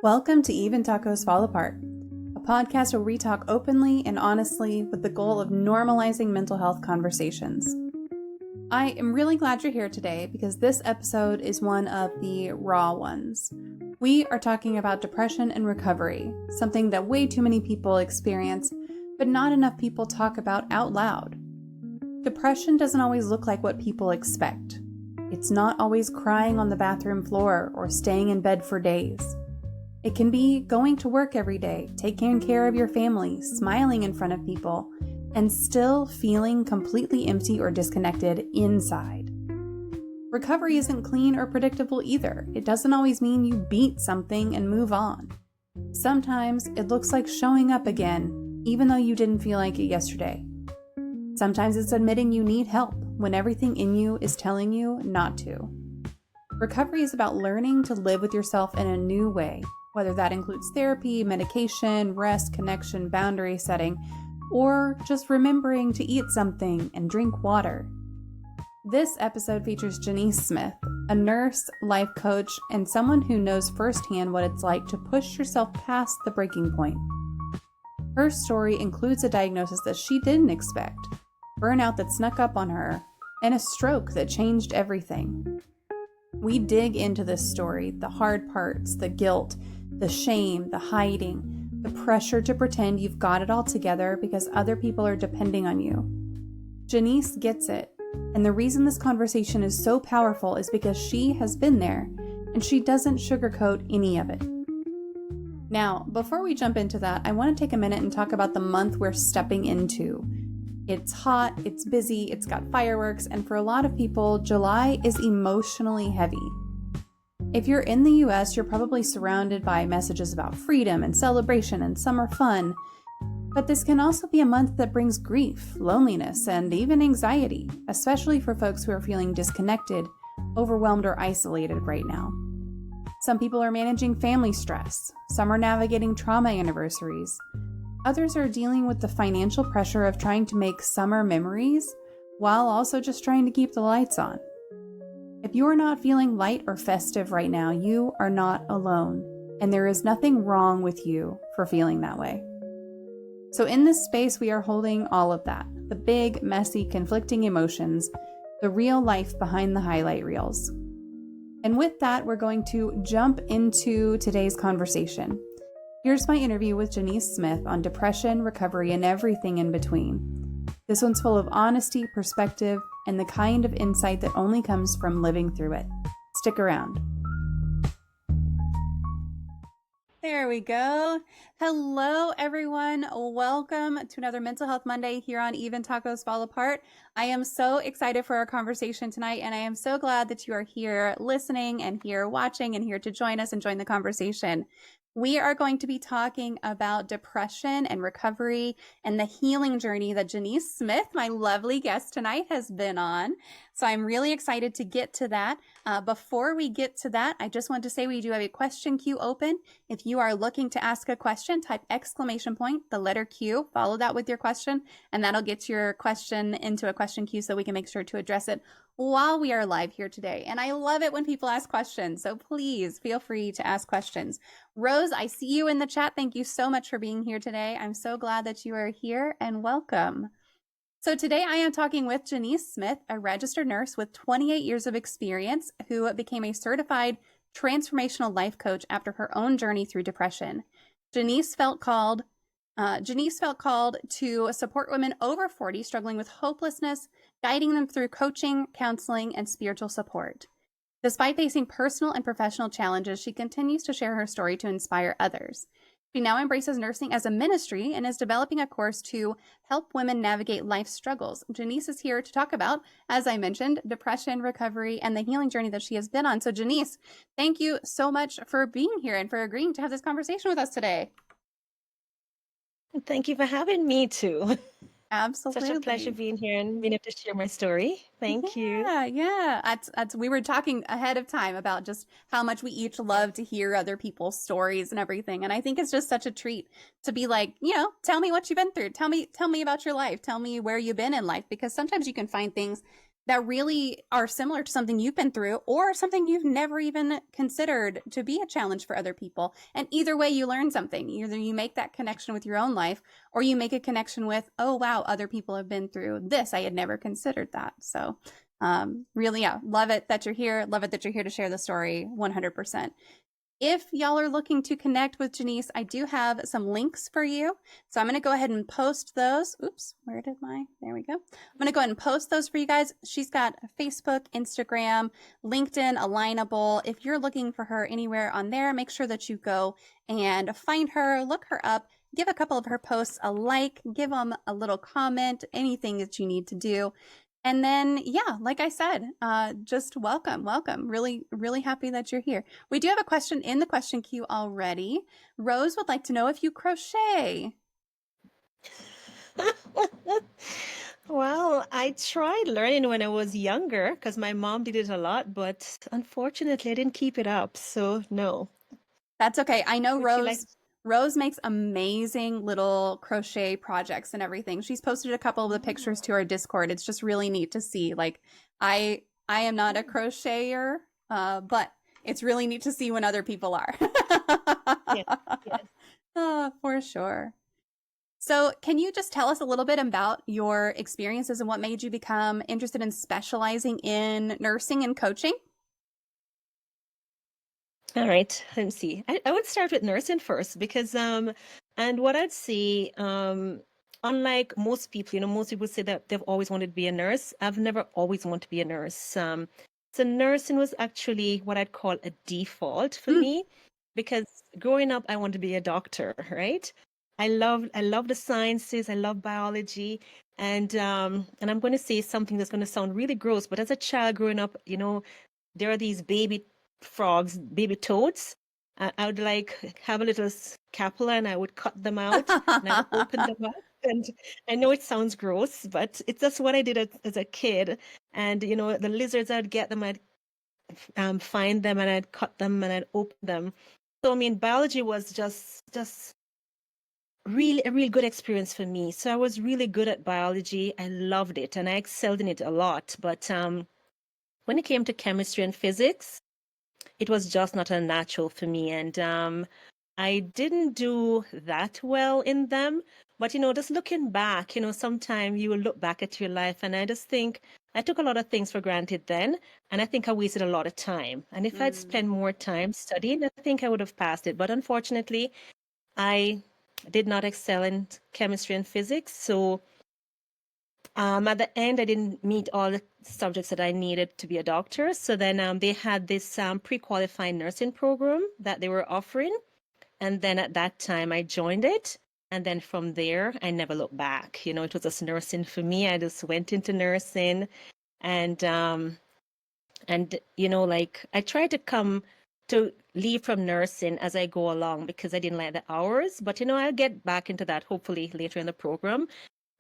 Welcome to Even Tacos Fall Apart, a podcast where we talk openly and honestly with the goal of normalizing mental health conversations. I am really glad you're here today because this episode is one of the raw ones. We are talking about depression and recovery, something that way too many people experience, but not enough people talk about out loud. Depression doesn't always look like what people expect. It's not always crying on the bathroom floor or staying in bed for days. It can be going to work every day, taking care of your family, smiling in front of people, and still feeling completely empty or disconnected inside. Recovery isn't clean or predictable either. It doesn't always mean you beat something and move on. Sometimes it looks like showing up again, even though you didn't feel like it yesterday. Sometimes it's admitting you need help when everything in you is telling you not to. Recovery is about learning to live with yourself in a new way, whether that includes therapy, medication, rest, connection, boundary setting, or just remembering to eat something and drink water. This episode features Genese Smith, a nurse, life coach, and someone who knows firsthand what it's like to push yourself past the breaking point. Her story includes a diagnosis that she didn't expect, burnout that snuck up on her, and a stroke that changed everything. We dig into this story, the hard parts, the guilt, the shame, the hiding, the pressure to pretend you've got it all together because other people are depending on you. Genese gets it, and the reason this conversation is so powerful is because she has been there, and she doesn't sugarcoat any of it. Now, before we jump into that, I want to take a minute and talk about the month we're stepping into. It's hot, it's busy, it's got fireworks, and for a lot of people, July is emotionally heavy. If you're in the US, you're probably surrounded by messages about freedom and celebration and summer fun, but this can also be a month that brings grief, loneliness, and even anxiety, especially for folks who are feeling disconnected, overwhelmed, or isolated right now. Some people are managing family stress, some are navigating trauma anniversaries, others are dealing with the financial pressure of trying to make summer memories while also just trying to keep the lights on. If you are not feeling light or festive right now, you are not alone, and there is nothing wrong with you for feeling that way. So in this space, we are holding all of that, the big, messy, conflicting emotions, the real life behind the highlight reels. And with that, we're going to jump into today's conversation. Here's my interview with Genese Smith on depression, recovery, and everything in between. This one's full of honesty, perspective, and the kind of insight that only comes from living through it. Stick around. There we go. Hello, everyone. Welcome to another Mental Health Monday here on Even Tacos Fall Apart. I am so excited for our conversation tonight, and I am so glad that you are here listening and here watching and here to join us and join the conversation. We are going to be talking about depression and recovery and the healing journey that Genese Smith, my lovely guest tonight, has been on. So I'm really excited to get to that. Before we get to that, I just want to say we do have a question queue open. If you are looking to ask a question, type exclamation point, the letter Q, follow that with your question, and that'll get your question into a question queue so we can make sure to address it while we are live here today. And I love it when people ask questions, so please feel free to ask questions. Rose, I see you in the chat. Thank you so much for being here today. I'm so glad that you are here and welcome. So today I am talking with Genese Smith, a registered nurse with 28 years of experience who became a certified transformational life coach after her own journey through depression. Genese felt called to support women over 40 struggling with hopelessness, guiding them through coaching, counseling, and spiritual support. Despite facing personal and professional challenges, she continues to share her story to inspire others. She now embraces nursing as a ministry and is developing a course to help women navigate life struggles. Genese is here to talk about, as I mentioned, depression, recovery, and the healing journey that she has been on. So Genese, thank you so much for being here and for agreeing to have this conversation with us today. Thank you for having me too. Absolutely. Such a pleasure being here and being able to share my story. Thank you. Yeah. We were talking ahead of time about just how much we each love to hear other people's stories and everything. And I think it's just such a treat to be like, tell me what you've been through. Tell me about your life. Tell me where you've been in life, because sometimes you can find things that really are similar to something you've been through or something you've never even considered to be a challenge for other people. And either way, you learn something. Either you make that connection with your own life or you make a connection with, oh, wow, other people have been through this. I had never considered that. So, really, yeah, love it that you're here. Love it that you're here to share the story 100%. If y'all are looking to connect with Genese, I do have some links for you. So I'm going to go ahead and post those. Oops, where did there we go. I'm going to go ahead and post those for you guys. She's got Facebook, Instagram, LinkedIn, Alignable. If you're looking for her anywhere on there, make sure that you go and find her, look her up, give a couple of her posts a like, give them a little comment, anything that you need to do. And then, yeah, like I said, just welcome. Really, really happy that you're here. We do have a question in the question queue already. Rose would like to know if you crochet. Well, I tried learning when I was younger because my mom did it a lot, but unfortunately, I didn't keep it up. So, no. That's okay. I know Would you like? Rose makes amazing little crochet projects and everything. She's posted a couple of the pictures to our Discord. It's just really neat to see. Like I am not a crocheter, but it's really neat to see when other people are. Yes, yes. For sure. So, can you just tell us a little bit about your experiences and what made you become interested in specializing in nursing and coaching? All right, let me see. I would start with nursing first because and what I'd say, unlike most people, most people say that they've always wanted to be a nurse. I've never always wanted to be a nurse. So nursing was actually what I'd call a default for me because growing up I wanted to be a doctor, right? I love the sciences, I love biology, and I'm going to say something that's going to sound really gross, but as a child growing up, there are these baby frogs, baby toads. I would like have a little scapula and I would cut them out and I'd open them up. And I know it sounds gross, but it's just what I did as a kid. And the lizards, I'd get them, I'd find them, and I'd cut them and I'd open them. So I mean, biology was just really a really good experience for me. So I was really good at biology. I loved it and I excelled in it a lot. But when it came to chemistry and physics, it was just not a natural for me. And I didn't do that well in them. But, just looking back, sometimes you will look back at your life and I just think I took a lot of things for granted then. And I think I wasted a lot of time. And if I'd spent more time studying, I think I would have passed it. But unfortunately, I did not excel in chemistry and physics. So at the end, I didn't meet all the subjects that I needed to be a doctor. So then they had this pre-qualified nursing program that they were offering. And then at that time, I joined it. And then from there, I never looked back. It was just nursing for me. I just went into nursing. And like I tried to leave from nursing as I go along because I didn't like the hours. But, I'll get back into that hopefully later in the program.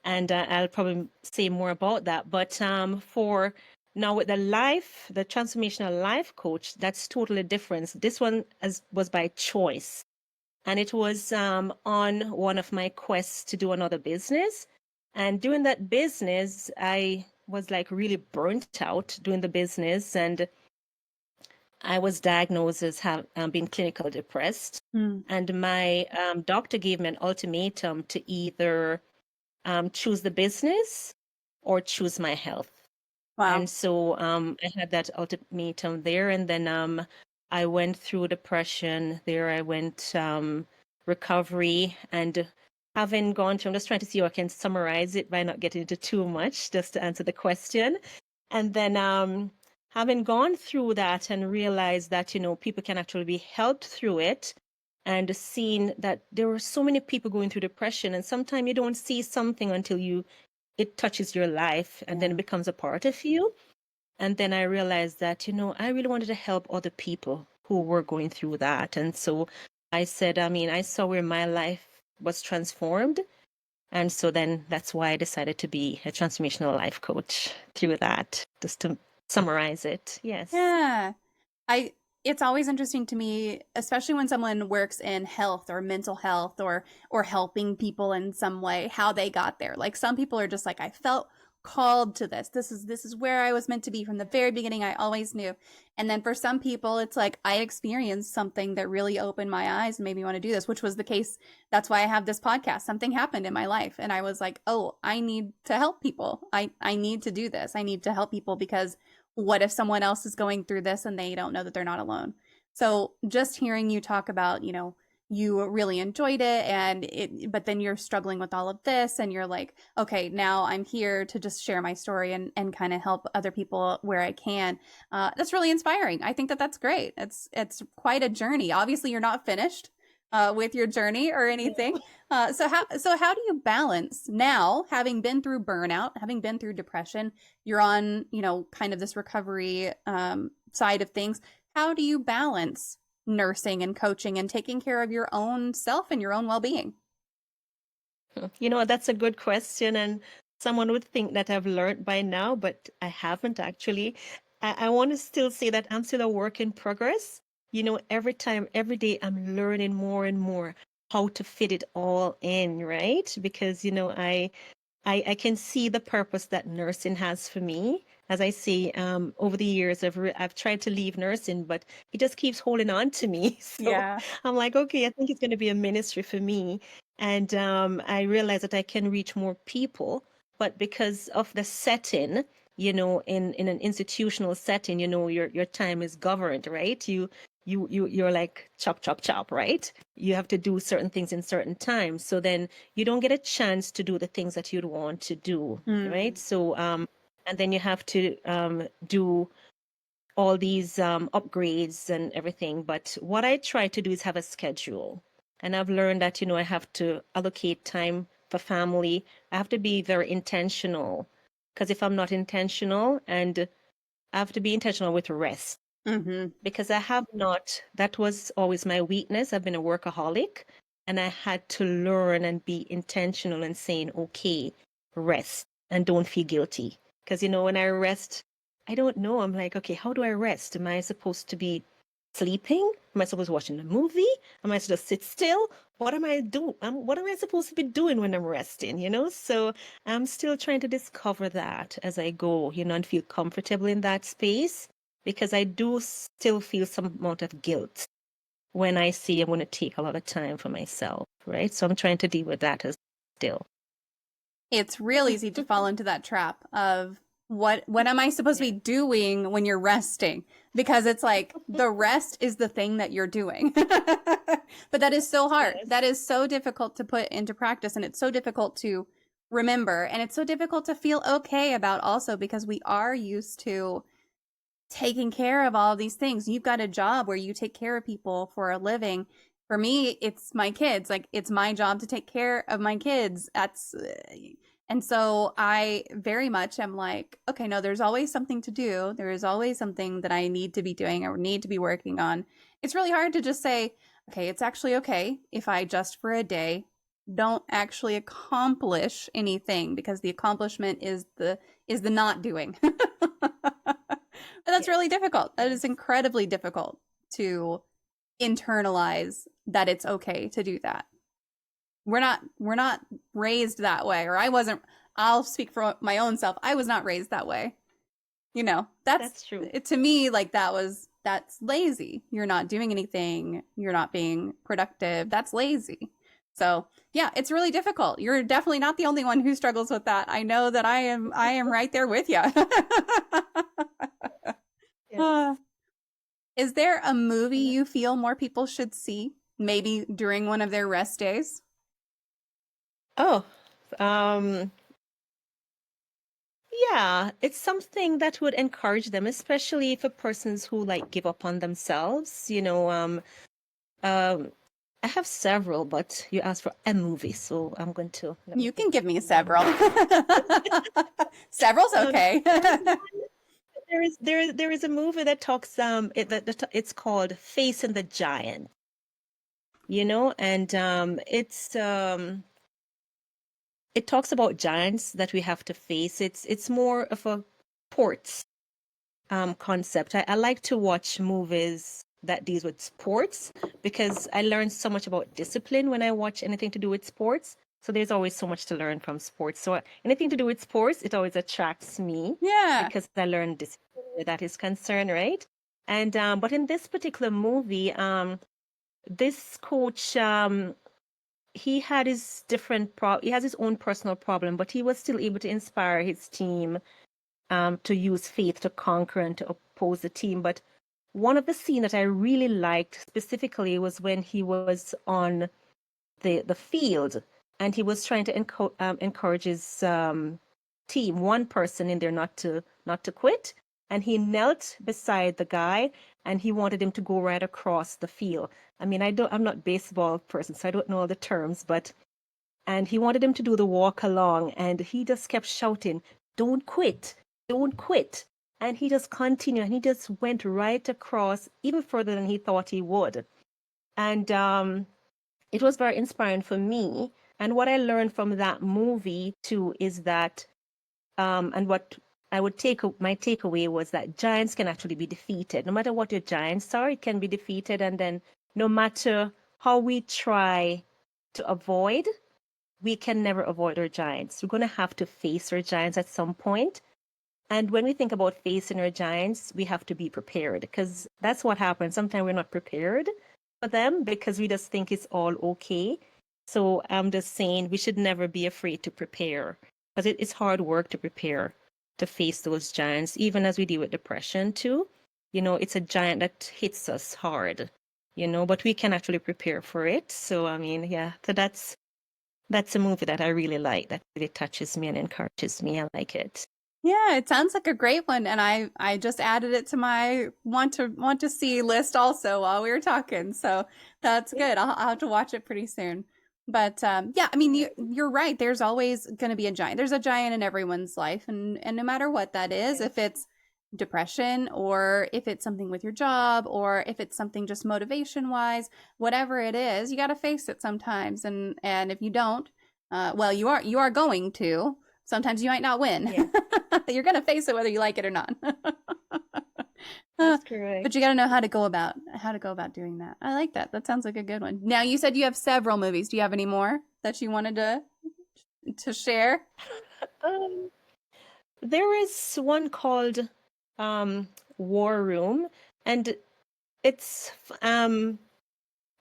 And I'll probably say more about that. But for now with the transformational life coach, that's totally different. This one was by choice. And it was on one of my quests to do another business. And doing that business, I was like really burnt out doing the business. And I was diagnosed as being clinically depressed. And my doctor gave me an ultimatum to either choose the business or choose my health. Wow. And so I had that ultimatum there. And then I went through depression there. I went recovery, and having gone through, I'm just trying to see how I can summarize it by not getting into too much, just to answer the question. And then having gone through that and realized that, people can actually be helped through it, and seeing that there were so many people going through depression, and sometimes you don't see something until it touches your life and then it becomes a part of you. And then I realized that, I really wanted to help other people who were going through that. And so I said, I saw where my life was transformed. And so then that's why I decided to be a transformational life coach through that, just to summarize it. Yes. Yeah. It's always interesting to me, especially when someone works in health or mental health or helping people in some way, how they got there. Like some people are just like, I felt called to this. This is where I was meant to be from the very beginning. I always knew. And then for some people, it's like I experienced something that really opened my eyes and made me want to do this, which was the case. That's why I have this podcast. Something happened in my life, and I was like, oh, I need to help people. I need to do this. I need to help people because what if someone else is going through this and they don't know that they're not alone? So just hearing you talk about, you really enjoyed it but then you're struggling with all of this and you're like, okay, now I'm here to just share my story and kind of help other people where I can. That's really inspiring. I think that that's great. It's quite a journey. Obviously you're not finished with your journey or anything. So how do you balance now, having been through burnout, having been through depression, you're on, kind of this recovery side of things. How do you balance nursing and coaching and taking care of your own self and your own well-being? That's a good question. And someone would think that I've learned by now, but I haven't actually. I want to still say that I'm still a work in progress. Every time, every day, I'm learning more and more how to fit it all in, right? Because, I can see the purpose that nursing has for me. As I say, over the years, I've tried to leave nursing, but it just keeps holding on to me. So Yeah. I'm like, okay, I think it's going to be a ministry for me. And I realize that I can reach more people, but because of the setting, in an institutional setting, your time is governed, right? You're like chop, chop, chop, right? You have to do certain things in certain times. So then you don't get a chance to do the things that you'd want to do, right? So, and then you have to do all these upgrades and everything. But what I try to do is have a schedule. And I've learned that, I have to allocate time for family. I have to be very intentional. Because if I'm not intentional, and I have to be intentional with rest. Because that was always my weakness. I've been a workaholic, and I had to learn and be intentional and saying, okay, rest and don't feel guilty. Because, when I rest, I don't know. I'm like, okay, how do I rest? Am I supposed to be sleeping? Am I supposed to be watching a movie? Am I supposed to sit still? What am I doing? What am I supposed to be doing when I'm resting? So I'm still trying to discover that as I go, and feel comfortable in that space, because I do still feel some amount of guilt when I see I'm going to take a lot of time for myself, right? So I'm trying to deal with that as still. It's real easy to fall into that trap of what am I supposed to be doing when you're resting? Because it's like the rest is the thing that you're doing. But that is so hard. Yes. That is so difficult to put into practice, and it's so difficult to remember, and it's so difficult to feel okay about also, because we are used to taking care of all of these things. You've got a job where you take care of people for a living. For me, it's my kids. Like, it's my job to take care of my kids. And so I very much am like, okay, no, there's always something to do. There is always something that I need to be doing or need to be working on. It's really hard to just say, okay, it's actually okay if I just for a day don't actually accomplish anything, because the accomplishment is the not doing. But that's really difficult. That is incredibly difficult to internalize that it's okay to do that. We're not raised that way, or I wasn't. I'll speak for my own self. I was not raised that way. That's true. To me, like, that's lazy. You're not doing anything. You're not being productive. That's lazy. So yeah, it's really difficult. You're definitely not the only one who struggles with that. I know that I am right there with you. Yes. Is there a movie you feel more people should see, maybe during one of their rest days? Oh, yeah, it's something that would encourage them, especially for persons who like give up on themselves. I have several, but you asked for a movie, so I'm going to. You can give me several. Several's okay. There is a movie that talks it's called Facing the Giant. And it talks about giants that we have to face. It's more of a sports concept. I like to watch movies that deals with sports, because I learn so much about discipline when I watch anything to do with sports. So there's always so much to learn from sports. So anything to do with sports, it always attracts me Yeah. because I learned this where that is concerned, right? And but in this particular movie, this coach, he had his he has his own personal problem, but he was still able to inspire his team to use faith to conquer and to oppose the team. But one of the scenes that I really liked specifically was when he was on the field and he was trying to encourage his team, one person in there not to quit, and he knelt beside the guy and he wanted him to go right across the field. I mean, I'm not a baseball person, so I don't know all the terms, but and he wanted him to do the walk along and he just kept shouting, "Don't quit, don't quit." And he just continued and he just went right across even further than he thought he would. And it was very inspiring for me. And what I learned from that movie too is that, and what I would my takeaway was that giants can actually be defeated. No matter what your giants are, it can be defeated. And then no matter how we try to avoid, we can never avoid our giants. We're going to have to face our giants at some point. And when we think about facing our giants, we have to be prepared because that's what happens. Sometimes we're not prepared for them because we just think it's all okay. So I'm just saying we should never be afraid to prepare because it's hard work to prepare to face those giants, even as we deal with depression too. You know, it's a giant that hits us hard, you know, but we can actually prepare for it. So, I mean, yeah, so that's a movie that I really like, that really touches me and encourages me. I like it. Yeah, it sounds like a great one, and I just added it to my want to see list also while we were talking. So that's Yeah. good. I'll have to watch it pretty soon. But yeah, I mean you're right. There's always going to be a giant. There's a giant in everyone's life, and no matter what that is, if Yes. it's depression or if it's something with your job or if it's something just motivation wise, whatever it is, you got to face it sometimes. And if you don't, well, you are going to. Sometimes you might not win. Yeah, You're going to face it whether you like it or not. Uh, that's correct. but you got to know how to go about doing that. I like that. That sounds like a good one. Now you said you have several movies. Do you have any more that you wanted to share? Um, there is one called um, War Room, and it's a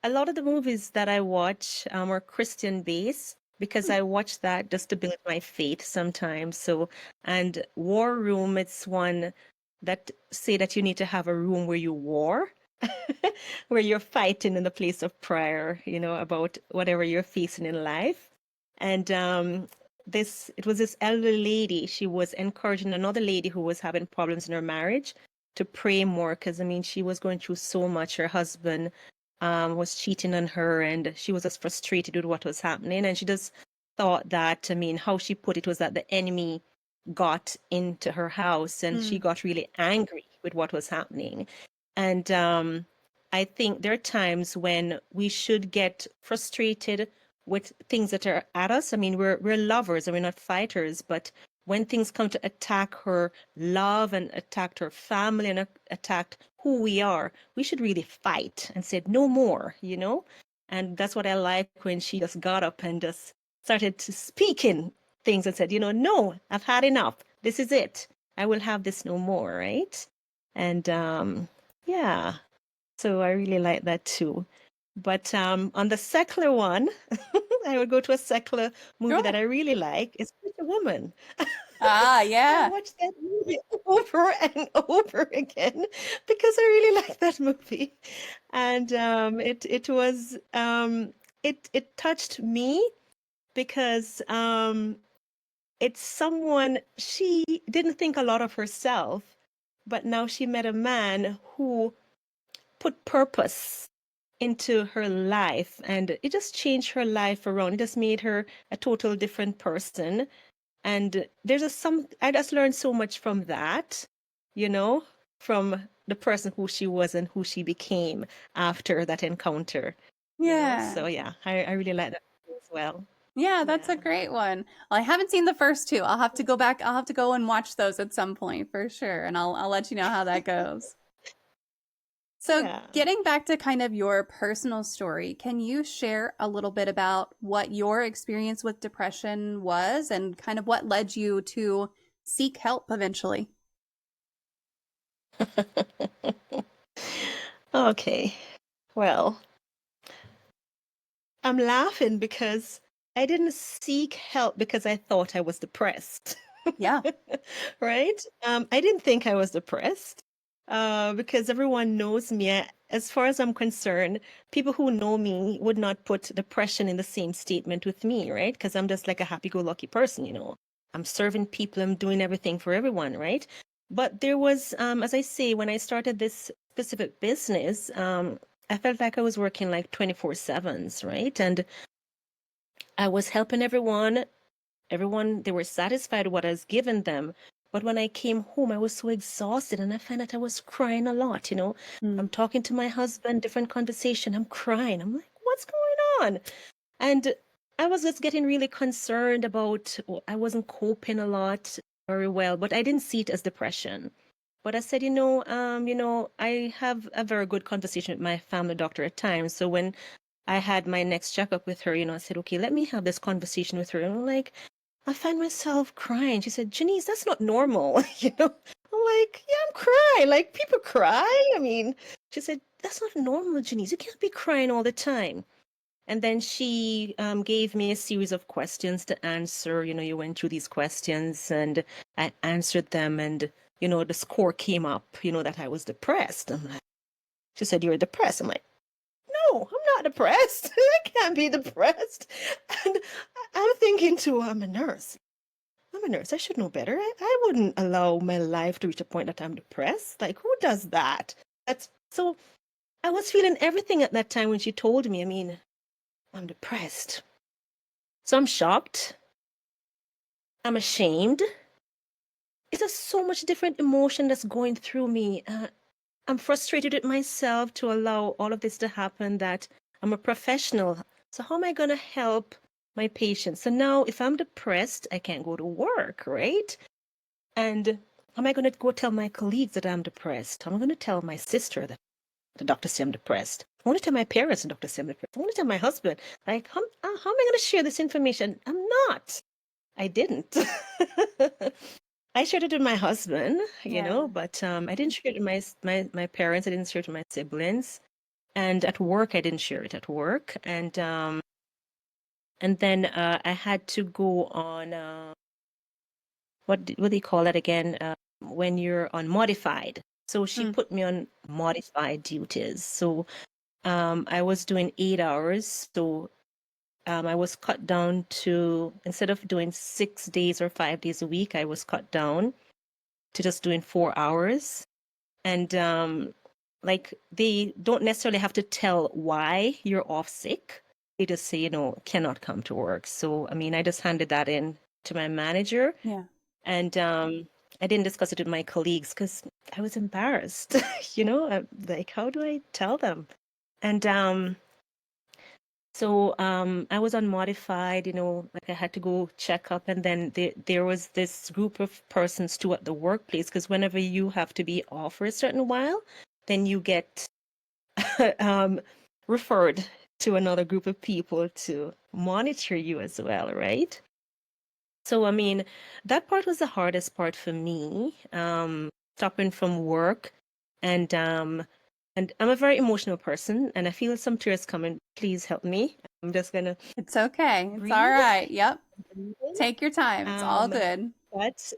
lot of the movies that I watch are Christian based because I watch that just to build my faith sometimes. So, and War Room, it's one that say that you need to have a room where you war, where you're fighting in the place of prayer, you know, about whatever you're facing in life. And it was this elderly lady. She was encouraging another lady who was having problems in her marriage to pray more because I mean she was going through so much. Her husband was cheating on her and she was just frustrated with what was happening. And she just thought that, I mean, how she put it was that the enemy got into her house and she Mm. got really angry with what was happening. And I think there are times when we should get frustrated with things that are at us. I mean, we're lovers and we're not fighters, but when things come to attack her love and attack her family and attack who we are, we should really fight and say no more, you know? And that's what I like when she just got up and just started to speaking things and said, you know, no, I've had enough. This is it. I will have this no more, right? And yeah, so I really like that too. But on the secular one, I would go to a secular movie that Sure. I really like. It's Pretty Woman. Ah, I yeah. watched that movie over and over again because I really like that movie. And it touched me because it's someone she didn't think a lot of herself, but now she met a man who put purpose into her life and it just changed her life around. It just made her a total different person. And I just learned so much from that, you know, from the person who she was and who she became after that encounter, you know. Yeah. So yeah, I really like that as well. Yeah, that's a Yeah. great one. Well, I haven't seen the first two. I'll have to go back. I'll have to go and watch those at some point for sure, and I'll let you know how that goes. So, Yeah. getting back to kind of your personal story, can you share a little bit about what your experience with depression was and kind of what led you to seek help eventually? Okay. Well, I'm laughing because I didn't seek help because I thought I was depressed. Yeah. Right? I didn't think I was depressed because everyone knows me. As far as I'm concerned, people who know me would not put depression in the same statement with me, right? Because I'm just like a happy-go-lucky person, you know. I'm serving people, I'm doing everything for everyone, right? But there was, as I say, when I started this specific business, I felt like I was working like 24/7s, right? And I was helping everyone. Everyone, they were satisfied with what I was giving them. But when I came home, I was so exhausted and I found that I was crying a lot, you know. I'm Mm. talking to my husband, different conversation, I'm crying. I'm like, what's going on? And I was just getting really concerned about, I wasn't coping a lot very well, but I didn't see it as depression. But I said, I have a very good conversation with my family doctor at times. So when I had my next checkup with her, I said, okay, let me have this conversation with her. And I'm like, I find myself crying. She said, Genese, that's not normal. I'm like, yeah, I'm crying. Like people cry. I mean, she said, that's not normal, Genese. You can't be crying all the time. And then she gave me a series of questions to answer. You went through these questions and I answered them. And, the score came up, that I was depressed. I'm like, she said, you're depressed. I'm like, no, I'm not depressed. I can't be depressed. And I'm thinking too, I'm a nurse. I'm a nurse. I should know better. I wouldn't allow my life to reach a point that I'm depressed. Like, who does that? That's so I was feeling everything at that time when she told me, I mean, I'm depressed. So I'm shocked. I'm ashamed. It's just so much different emotion that's going through me. I'm frustrated with myself to allow all of this to happen, that I'm a professional. So how am I going to help my patients? So now if I'm depressed, I can't go to work, right? And how am I going to go tell my colleagues that I'm depressed? I'm going to tell my sister that the doctor said I'm depressed. I want to tell my parents the doctor said I'm depressed. I want to tell my husband. Like, how am I going to share this information? I'm not. I didn't. I shared it with my husband, Yeah. but I didn't share it with my parents. I didn't share it with my siblings. And at work, I didn't share it at work. And then I had to go on what do you call that again? When you're on modified. So she Mm. put me on modified duties. So I was doing 8 hours. So I was cut down to, instead of doing 6 days or 5 days a week, I was cut down to just doing 4 hours. And like they don't necessarily have to tell why you're off sick. They just say, cannot come to work. So, I mean, I just handed that in to my manager. Yeah. And I didn't discuss it with my colleagues because I was embarrassed. Like, how do I tell them? And so I was unmodified, like I had to go check up. And then there was this group of persons too at the workplace, because whenever you have to be off for a certain while, then you get um, referred to another group of people to monitor you as well, right? So, I mean, that part was the hardest part for me, stopping from work. And I'm a very emotional person, and I feel some tears coming. Please help me. I'm just gonna It's okay. It's all breathe. right. Yep. Breathe. Take your time. It's all Um, good. but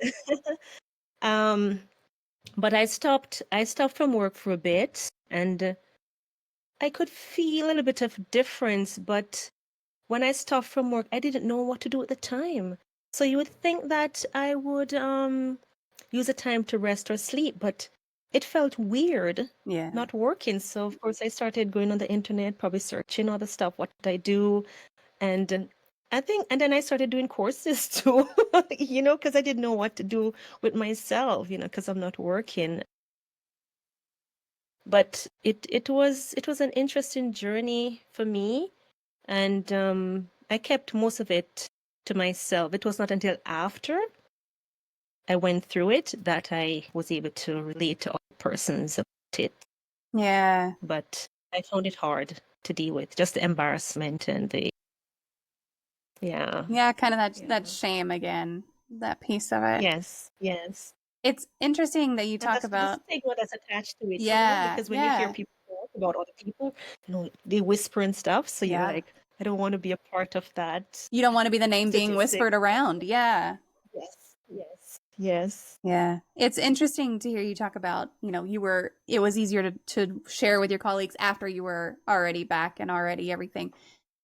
um, but I stopped from work for a bit, and I could feel a little bit of difference. But when I stopped from work, I didn't know what to do at the time. So you would think that I would use the time to rest or sleep, but it felt weird Yeah. not working. So of course I started going on the internet, probably searching all the stuff, what did I do? And and then I started doing courses too, because I didn't know what to do with myself, because I'm not working. But it was an interesting journey for me. And I kept most of it to myself. It was not until after I went through it that I was able to relate to other persons about it. Yeah. but I found it hard to deal with, just the embarrassment and the, yeah, Yeah, kind of yeah. that shame again, that piece of it. Yes, yes. It's interesting that you And talk that's the about, stigma that's attached to it, yeah, because when you hear yeah, people talk about other people, they whisper and stuff. So you're yeah. like, I don't want to be a part of that You don't want to be the name being statistic. whispered around. Yeah. Yes, yes, yes. Yeah. It's interesting to hear you talk about, it was easier to share with your colleagues after you were already back and already everything.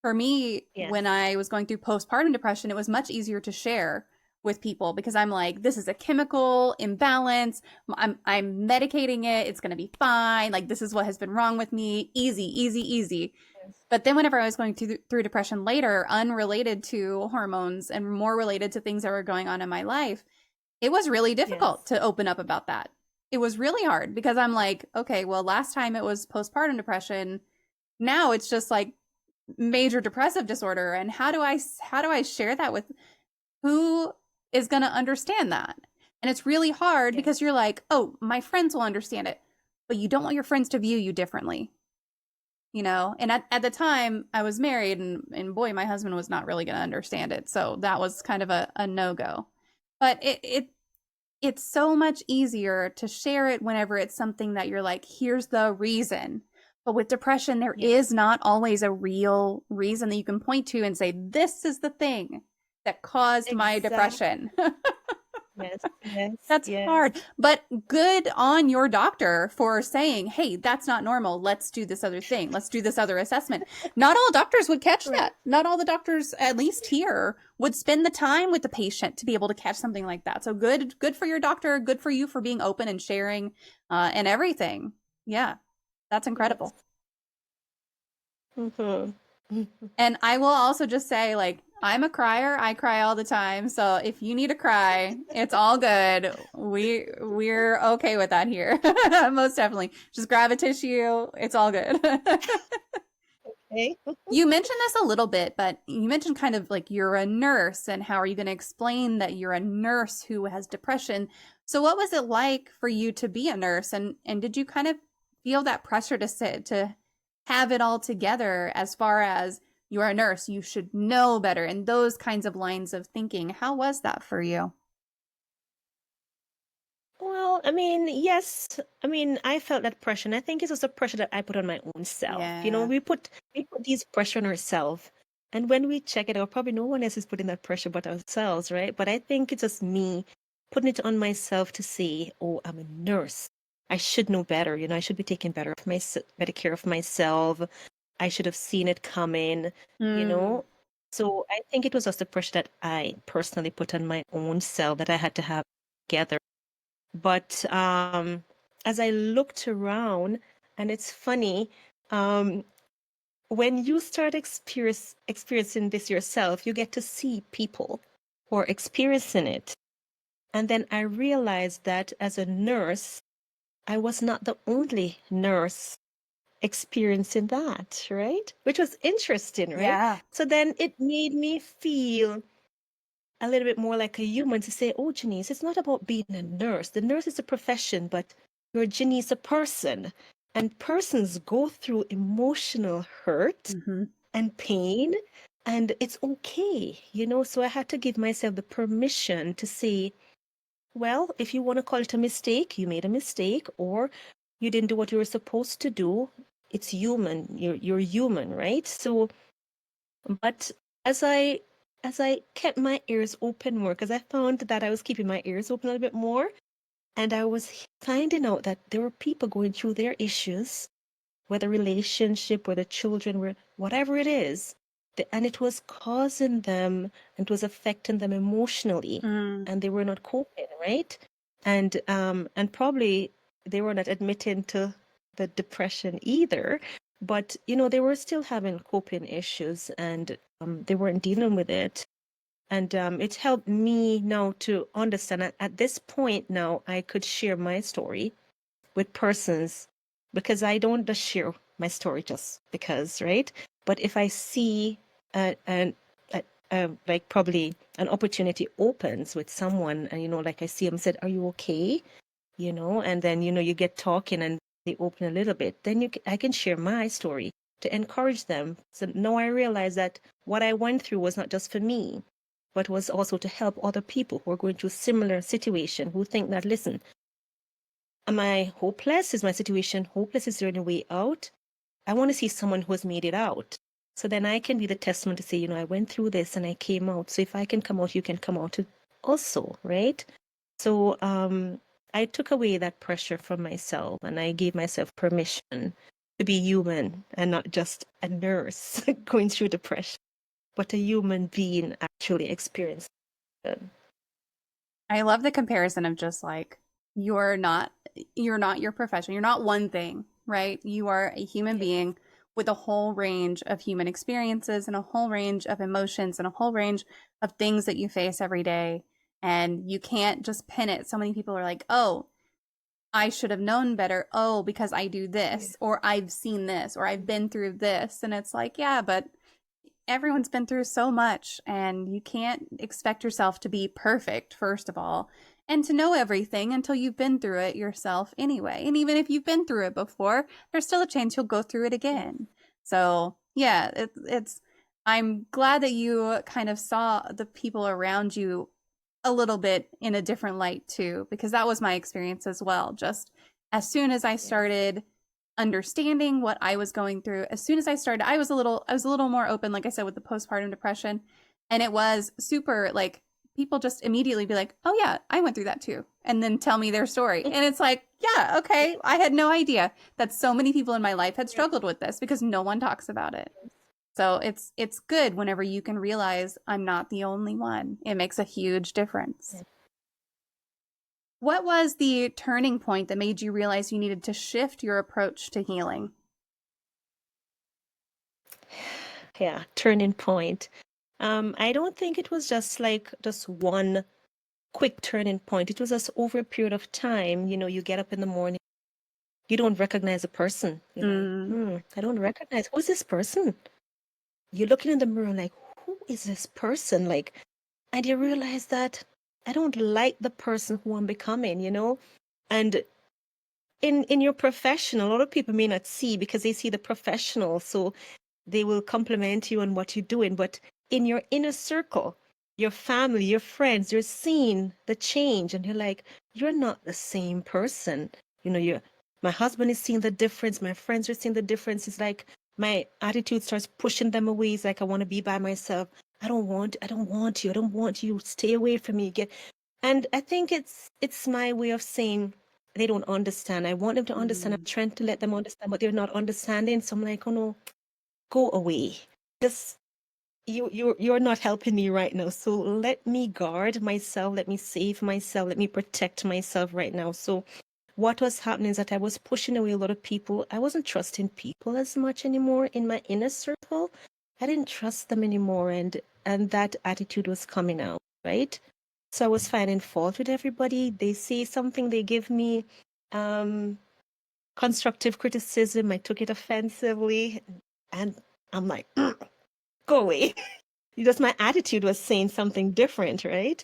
For me, when Yes. I was going through postpartum depression, it was much easier to share with people because I'm like, this is a chemical imbalance. I'm medicating it. It's going to be fine. Like, this is what has been wrong with me. Easy, easy, easy. Yes. But then whenever I was going through depression later, unrelated to hormones and more related to things that were going on in my life, it was really difficult Yes. to open up about that. It was really hard because I'm like, okay, well, last time it was postpartum depression. Now it's just like major depressive disorder. And how do I share that with who is going to understand that? And it's really hard Yes. because you're like, oh, my friends will understand it, but you don't want your friends to view you differently, And at the time I was married and boy, my husband was not really going to understand it. So that was kind of a no-go. But it's so much easier to share it whenever it's something that you're like, here's the reason. But with depression, there Yes. is not always a real reason that you can point to and say, this is the thing that caused my depression. Yes. Yes. That's Yes. hard. But good on your doctor for saying, hey, that's not normal. Let's do this other thing. Let's do this other assessment. Not all doctors would catch Right. that. Not all the doctors, at least here, would spend the time with the patient to be able to catch something like that. So good for your doctor. Good for you for being open and sharing and everything. Yeah, that's incredible. Yes. Mm-hmm. And I will also just say, like, I'm a crier. I cry all the time. So if you need to cry, it's all good. We're okay with that here. Most definitely. Just grab a tissue. It's all good. Okay. You mentioned this a little bit, but you mentioned kind of like you're a nurse and how are you going to explain that you're a nurse who has depression? So what was it like for you to be a nurse and did you kind of feel that pressure to have it all together as far as you're a nurse, you should know better and those kinds of lines of thinking? How was that for you? Well, I mean, yes. I mean, I felt that pressure, and I think it's also pressure that I put on my own self. Yeah. We put these pressure on ourselves, and when we check it out, probably no one else is putting that pressure but ourselves, right? But I think it's just me putting it on myself to say, "Oh, I'm a nurse. I should know better. I should be taking better care of myself. I should have seen it coming, you Mm. know." So I think it was just the pressure that I personally put on my own self that I had to have together. But as I looked around, and it's funny, um, when you start experiencing this yourself, you get to see people who are experiencing it. And then I realized that as a nurse, I was not the only nurse experiencing that, right? Which was interesting, right? Yeah. So then it made me feel a little bit more like a human to say, oh, Genese, it's not about being a nurse. The nurse is a profession, but you're Genese, a person. And persons go through emotional hurt Mm-hmm. and pain, and it's okay. So I had to give myself the permission to say, well, if you want to call it a mistake, you made a mistake, or you didn't do what you were supposed to do. It's human. You're human, right? So but as I kept my ears open more, because I found that I was keeping my ears open a little bit more, and I was finding out that there were people going through their issues, whether relationship, whether children were, whatever it is, and it was causing them, and it was affecting them emotionally, Mm. and they were not coping, right? And probably they were not admitting to the depression either, but they were still having coping issues, and they weren't dealing with it. And it helped me now to understand at this point now I could share my story with persons, because I don't just share my story just because, right? But if I see like probably an opportunity opens with someone, and like I see them said, "Are you okay?" And then you get talking, and they open a little bit, then I can share my story to encourage them. So now I realize that what I went through was not just for me, but was also to help other people who are going through similar situation, who think that, listen, am I hopeless? Is my situation hopeless? Is there any way out? I want to see someone who has made it out. So then I can be the testament to say, you know, I went through this and I came out. So if I can come out, you can come out also, right? So I took away that pressure from myself and I gave myself permission to be human and not just a nurse going through depression, but a human being actually experiencing it. I love the comparison of just like you're not your profession. You're not one thing, right? You are a human being with a whole range of human experiences and a whole range of emotions and a whole range of things that you face every day. And you can't just pin it. So many people are like, oh, I should have known better. Oh, because I do this, or I've seen this, or I've been through this. And it's like, yeah, but everyone's been through so much, and you can't expect yourself to be perfect, first of all, and to know everything until you've been through it yourself anyway. And even if you've been through it before, there's still a chance you'll go through it again. So, yeah, it's, I'm glad that you kind of saw the people around you a little bit in a different light too, because that was my experience as well. Just as soon as I started understanding what I was going through, as soon as I started, I was a little more open, like I said, with the postpartum depression. And it was super like people just immediately be like, oh yeah, I went through that too. And then tell me their story. And it's like, yeah, okay. I had no idea that so many people in my life had struggled with this because no one talks about it. So it's good whenever you can realize I'm not the only one. It makes a huge difference. What was the turning point that made you realize you needed to shift your approach to healing? Yeah, turning point. I don't think it was just one quick turning point. It was just over a period of time. You know, you get up in the morning, you don't recognize a person. You're like, I don't recognize, who's this person? You're looking in the mirror like, who is this person? Like, and you realize that I don't like the person who I'm becoming, you know? And in your profession, a lot of people may not see because they see the professional, so they will compliment you on what you're doing. But in your inner circle, your family, your friends, you're seeing the change, and you're like, you're not the same person. You know, my husband is seeing the difference. My friends are seeing the difference. It's like my attitude starts pushing them away. It's like I want to be by myself. I don't want you. I don't want you. Stay away from me. And I think it's my way of saying they don't understand. I want them to understand. I'm trying to let them understand, but they're not understanding. So I'm like, oh no, go away. Just you're not helping me right now. So let me guard myself. Let me save myself. Let me protect myself right now. So what was happening is that I was pushing away a lot of people. I wasn't trusting people as much anymore in my inner circle. I didn't trust them anymore, and that attitude was coming out, right? So I was finding fault with everybody. They say something, they give me constructive criticism. I took it offensively, and I'm like, go away. Just my attitude was saying something different, right?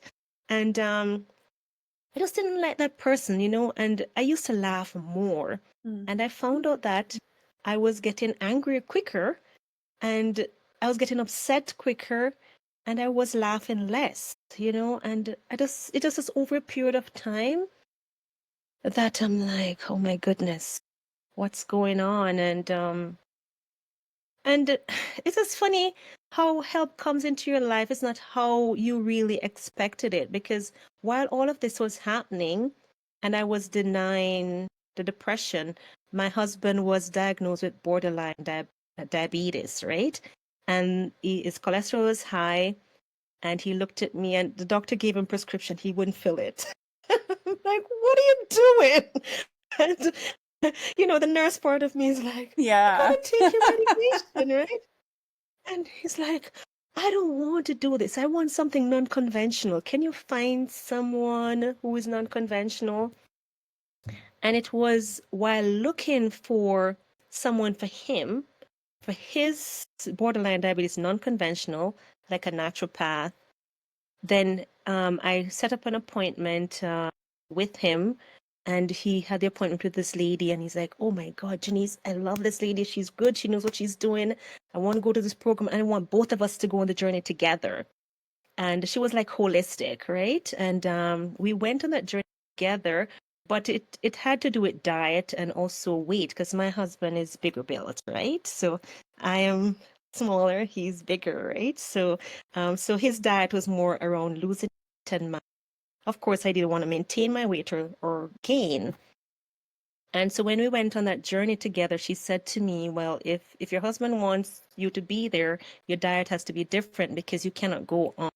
And I just didn't like that person, you know, and I used to laugh more. And I found out that I was getting angrier quicker and I was getting upset quicker and I was laughing less, you know, and it just is over a period of time that I'm like, oh my goodness, what's going on? And it's just funny how help comes into your life. It's not how you really expected it. Because while all of this was happening and I was denying the depression, my husband was diagnosed with borderline diabetes, right? And his cholesterol was high. And he looked at me and the doctor gave him prescription. He wouldn't fill it. I'm like, what are you doing? And you know, the nurse part of me is like, Yeah. you gotta take your medication, right? And he's like, I don't want to do this. I want something non-conventional. Can you find someone who is non-conventional? And it was while looking for someone for him, for his borderline diabetes non-conventional, like a naturopath, then I set up an appointment with him. and he had the appointment with this lady, and he's like, oh my God, Genese, I love this lady. She's good. She knows what she's doing. I want to go to this program, and I want both of us to go on the journey together. And she was like holistic, right? And we went on that journey together, but it had to do with diet and also weight, because my husband is bigger built, right? So I am smaller, he's bigger, right? So his diet was more around losing 10 miles. Of course, I didn't want to maintain my weight or gain. And so when we went on that journey together, she said to me, well, if your husband wants you to be there, your diet has to be different because you cannot go on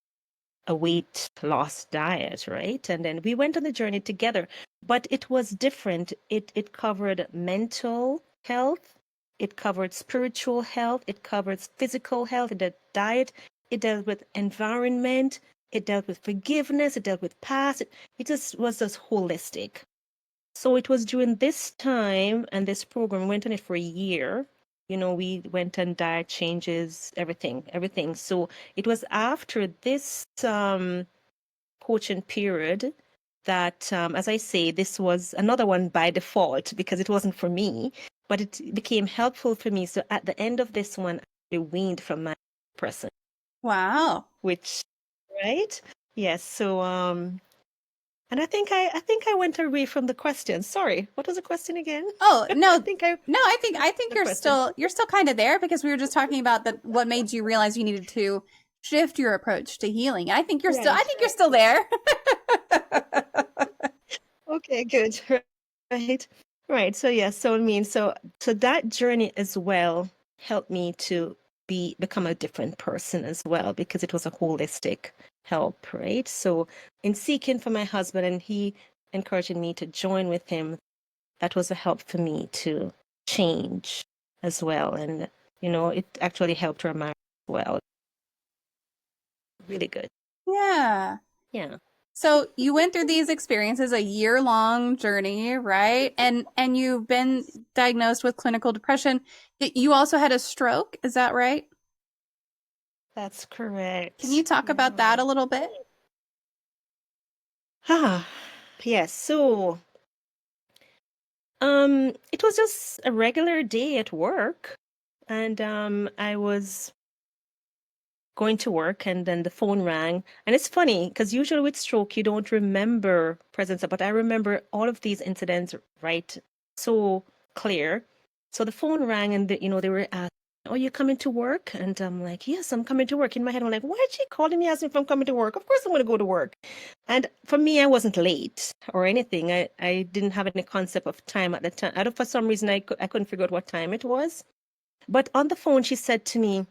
a weight loss diet, right? And then we went on the journey together, but it was different. It covered mental health, it covered spiritual health, it covered physical health, it did diet, it dealt with environment, it dealt with forgiveness, it dealt with past. It just was just holistic. So it was during this time and this program, we went on it for a year. You know, we went on diet changes, everything. So it was after this coaching period that, as I say, this was another one by default because it wasn't for me, but it became helpful for me. So at the end of this one, I weaned from my person. Wow. Which, right? Yes. So, and I think I went away from the question. Sorry, what was the question again? Oh, no. I think I I think you're still kind of there, because we were just talking about what made you realize you needed to shift your approach to healing. I think you're still there. Okay, good. Right. So yeah, so I mean, so that journey as well helped me to become a different person as well, because it was a holistic help, right? So in seeking for my husband and he encouraging me to join with him, that was a help for me to change as well. And it actually helped our marriage as well. Really good. Yeah. Yeah. So you went through these experiences, a year-long journey, right? And you've been diagnosed with clinical depression. You also had a stroke, is that right? That's correct. Can you talk about that a little bit? Yes. So, it was just a regular day at work, and I was going to work, and then the phone rang. And it's funny because usually with stroke, you don't remember presence, but I remember all of these incidents right so clear. So the phone rang, and they were asking, "Are you coming to work?" And I'm like, "Yes, I'm coming to work." In my head, I'm like, "Why is she calling me asking if I'm coming to work? Of course I'm going to go to work." And for me, I wasn't late or anything. I didn't have any concept of time at the time. For some reason, I couldn't figure out what time it was. But on the phone, she said to me,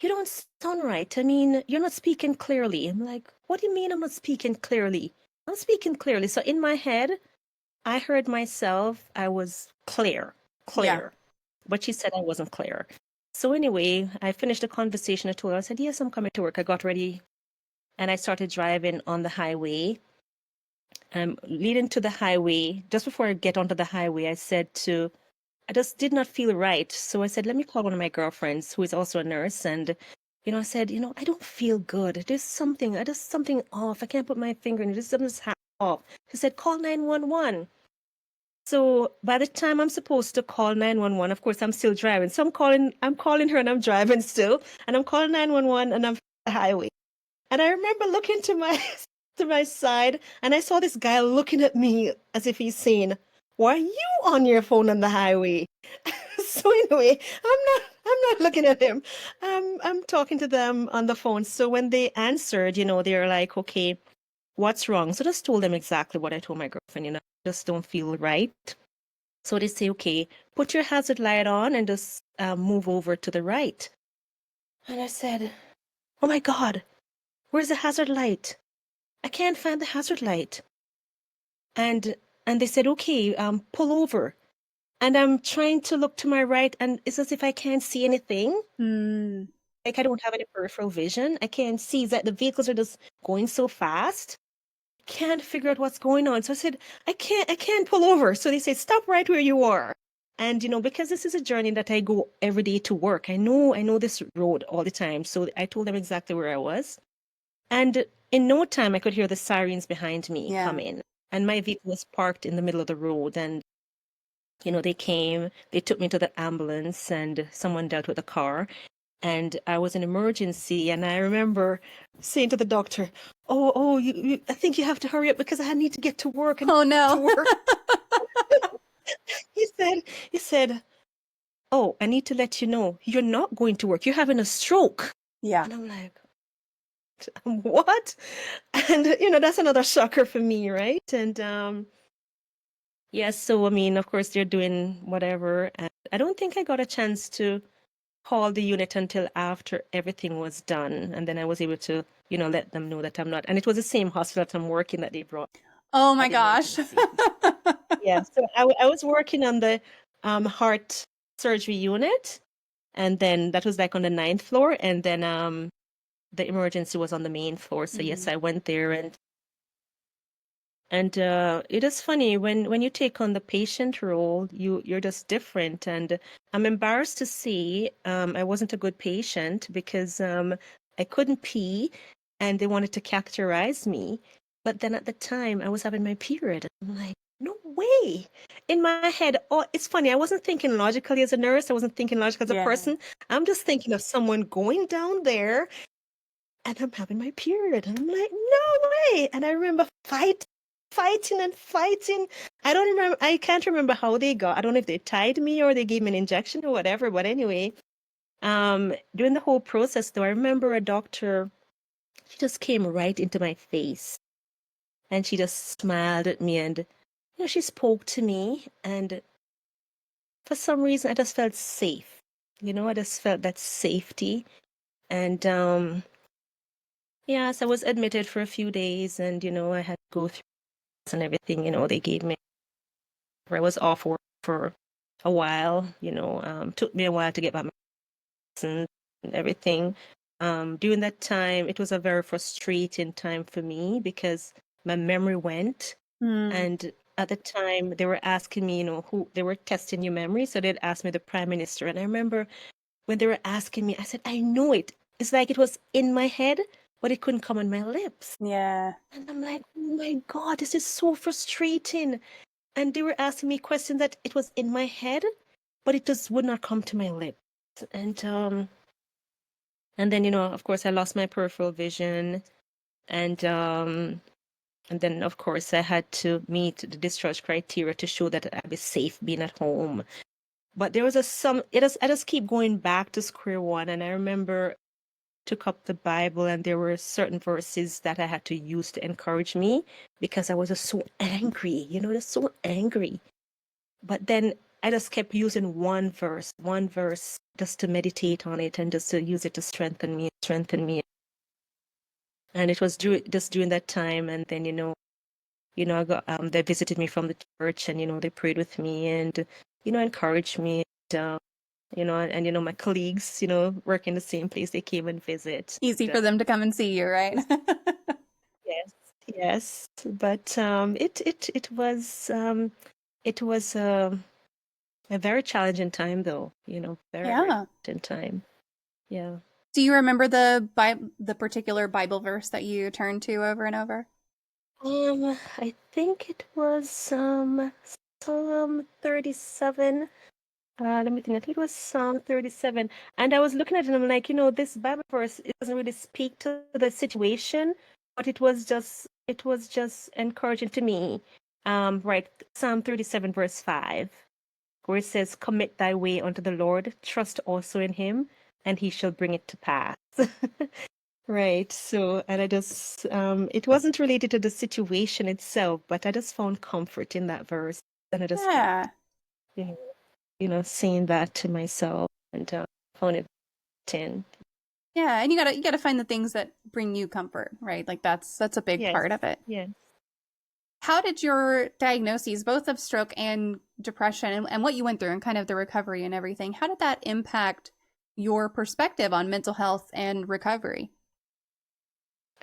"You don't sound right. I mean, you're not speaking clearly." I'm like, "What do you mean I'm not speaking clearly?" "I'm speaking clearly." So in my head, I heard myself. I was clear. Yeah. But she said I wasn't clear. So anyway, I finished the conversation. I told her, I said, "Yes, I'm coming to work." I got ready and I started driving on the highway. Leading to the highway, just before I get onto the highway, I just did not feel right. So I said, let me call one of my girlfriends who is also a nurse. And, I said, I don't feel good. There's something off. I can't put my finger in it. There's something's off. She said, call 911. So by the time I'm supposed to call 911, of course, I'm still driving. So I'm calling her and I'm driving still. And I'm calling 911 and I'm on the highway. And I remember looking to my side, and I saw this guy looking at me as if he's saying, "Why are you on your phone on the highway?" So anyway, I'm not looking at him. I'm talking to them on the phone. So when they answered, they're like, "Okay, what's wrong?" So I just told them exactly what I told my girlfriend. Just don't feel right. So they say, "Okay, put your hazard light on and just move over to the right." And I said, "Oh my God, where's the hazard light? I can't find the hazard light." And they said, "Okay, pull over." And I'm trying to look to my right, and it's as if I can't see anything. Like I don't have any peripheral vision. I can't see that the vehicles are just going so fast. Can't figure out what's going on. So I said, I can't pull over. So they said, "Stop right where you are." And because this is a journey that I go every day to work, I know this road all the time. So I told them exactly where I was. And in no time, I could hear the sirens behind me Yeah. come in. And my vehicle was parked in the middle of the road. And, they came, they took me to the ambulance, and someone dealt with the car. And I was in emergency. And I remember saying to the doctor, oh, I think you have to hurry up because I need to get to work. Oh, no. To work. He said, oh, I need to let you know, you're not going to work. You're having a stroke. Yeah. And I'm like, what? And, that's another shocker for me, right? And yes, so I mean, of course, they're doing whatever. And I don't think I got a chance to call the unit until after everything was done. And then I was able to, let them know that I'm not. And it was the same hospital that I'm working that they brought. Oh my gosh. Yeah, so I was working on the heart surgery unit. And then that was like on the 9th floor. And then the emergency was on the main floor. So yes, I went there, and it is funny when you take on the patient role, you're just different. And I'm embarrassed to say I wasn't a good patient because I couldn't pee, and they wanted to catheterize me. But then at the time, I was having my period. I'm like, no way. In my head, oh, it's funny. I wasn't thinking logically as a nurse. I wasn't thinking logically as a person. I'm just thinking of someone going down there, and I'm having my period. And I'm like, no way. And I remember fighting and fighting. I can't remember how they got. I don't know if they tied me or they gave me an injection or whatever. But anyway, during the whole process, though, I remember a doctor, she just came right into my face and she just smiled at me, and she spoke to me, and for some reason I just felt safe. I just felt that safety. And yes, I was admitted for a few days, and I had to go through and everything. They gave me. I was off work for a while. Took me a while to get my medicine and everything. During that time, it was a very frustrating time for me because my memory went. And at the time, they were asking me, who they were testing your memory. So they'd ask me the prime minister. And I remember when they were asking me, I said, I know it. It's like it was in my head, but it couldn't come on my lips. Yeah. And I'm like, oh my God, this is so frustrating. And they were asking me questions that it was in my head, but it just would not come to my lips. And then, of course, I lost my peripheral vision. And then, of course, I had to meet the discharge criteria to show that I'd be safe being at home. But there was I just keep going back to square one. And I remember took up the Bible, and there were certain verses that I had to use to encourage me because I was just so angry, just so angry. But then I just kept using one verse just to meditate on it and just to use it to strengthen me. And it was just during that time. And then, I got, they visited me from the church, and, they prayed with me and, encouraged me. And my colleagues, work in the same place, they came and visit. Easy for them to come and see you, right? Yes. But it was a very challenging time, though. Very challenging time. Yeah. Do you remember the particular Bible verse that you turned to over and over? I think it was Psalm 37. Let me think. I think it was Psalm 37. And I was looking at it and I'm like, this Bible verse, it doesn't really speak to the situation, but it was just encouraging to me. Right, Psalm 37, verse 5, where it says, commit thy way unto the Lord, trust also in him, and he shall bring it to pass. Right. So, and I just, it wasn't related to the situation itself, but I just found comfort in that verse. And I just, saying that to myself, and found it in. Yeah. And you gotta find the things that bring you comfort, right? Like that's a big part of it. Yeah. How did your diagnoses, both of stroke and depression, and what you went through and kind of the recovery and everything, how did that impact your perspective on mental health and recovery?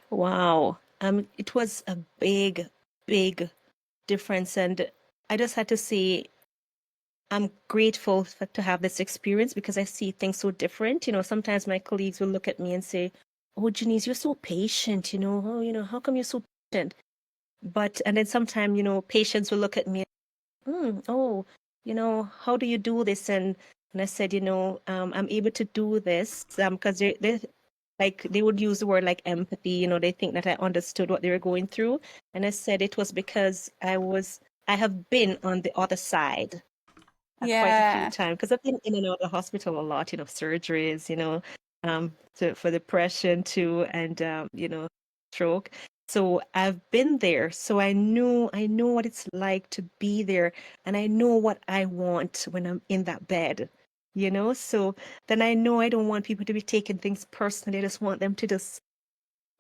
Wow. It was a big, big difference. And I just had to say, I'm grateful to have this experience because I see things so different. Sometimes my colleagues will look at me and say, oh, Genese, you're so patient, oh, how come you're so patient? And then sometimes, patients will look at me, oh, how do you do this? And I said, I'm able to do this because they would use the word like empathy, they think that I understood what they were going through. And I said it was because I have been on the other side quite a few times because I've been in and out of the hospital a lot, surgeries, for depression too, and stroke. So I've been there. So I know what it's like to be there, and I know what I want when I'm in that bed, So then I know I don't want people to be taking things personally. I just want them to just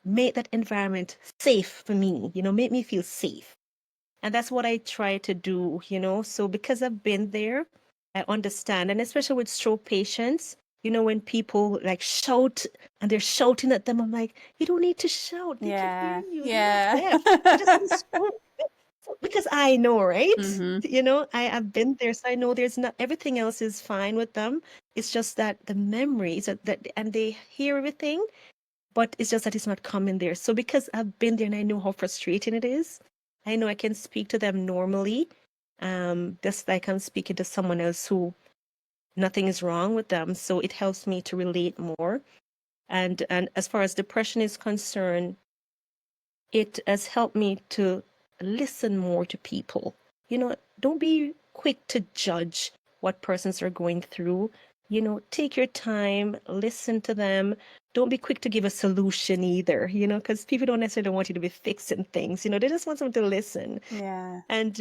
make that environment safe for me, make me feel safe. And that's what I try to do, So because I've been there, I understand. And especially with stroke patients, when people like shout and they're shouting at them, I'm like, you don't need to shout. They can hear you. Yeah. They're not deaf. They just need stroke. Because I know, right? Mm-hmm. I've been there, so I know there's not everything else is fine with them. It's just that the memories that and they hear everything, but it's just that it's not coming there. So because I've been there and I know how frustrating it is, I know I can speak to them normally, just like I'm speaking to someone else who nothing is wrong with them. So it helps me to relate more. And as far as depression is concerned, it has helped me to listen more to people. Don't be quick to judge what persons are going through. Take your time, listen to them. Don't be quick to give a solution either, because people don't necessarily want you to be fixing things. They just want someone to listen. Yeah. And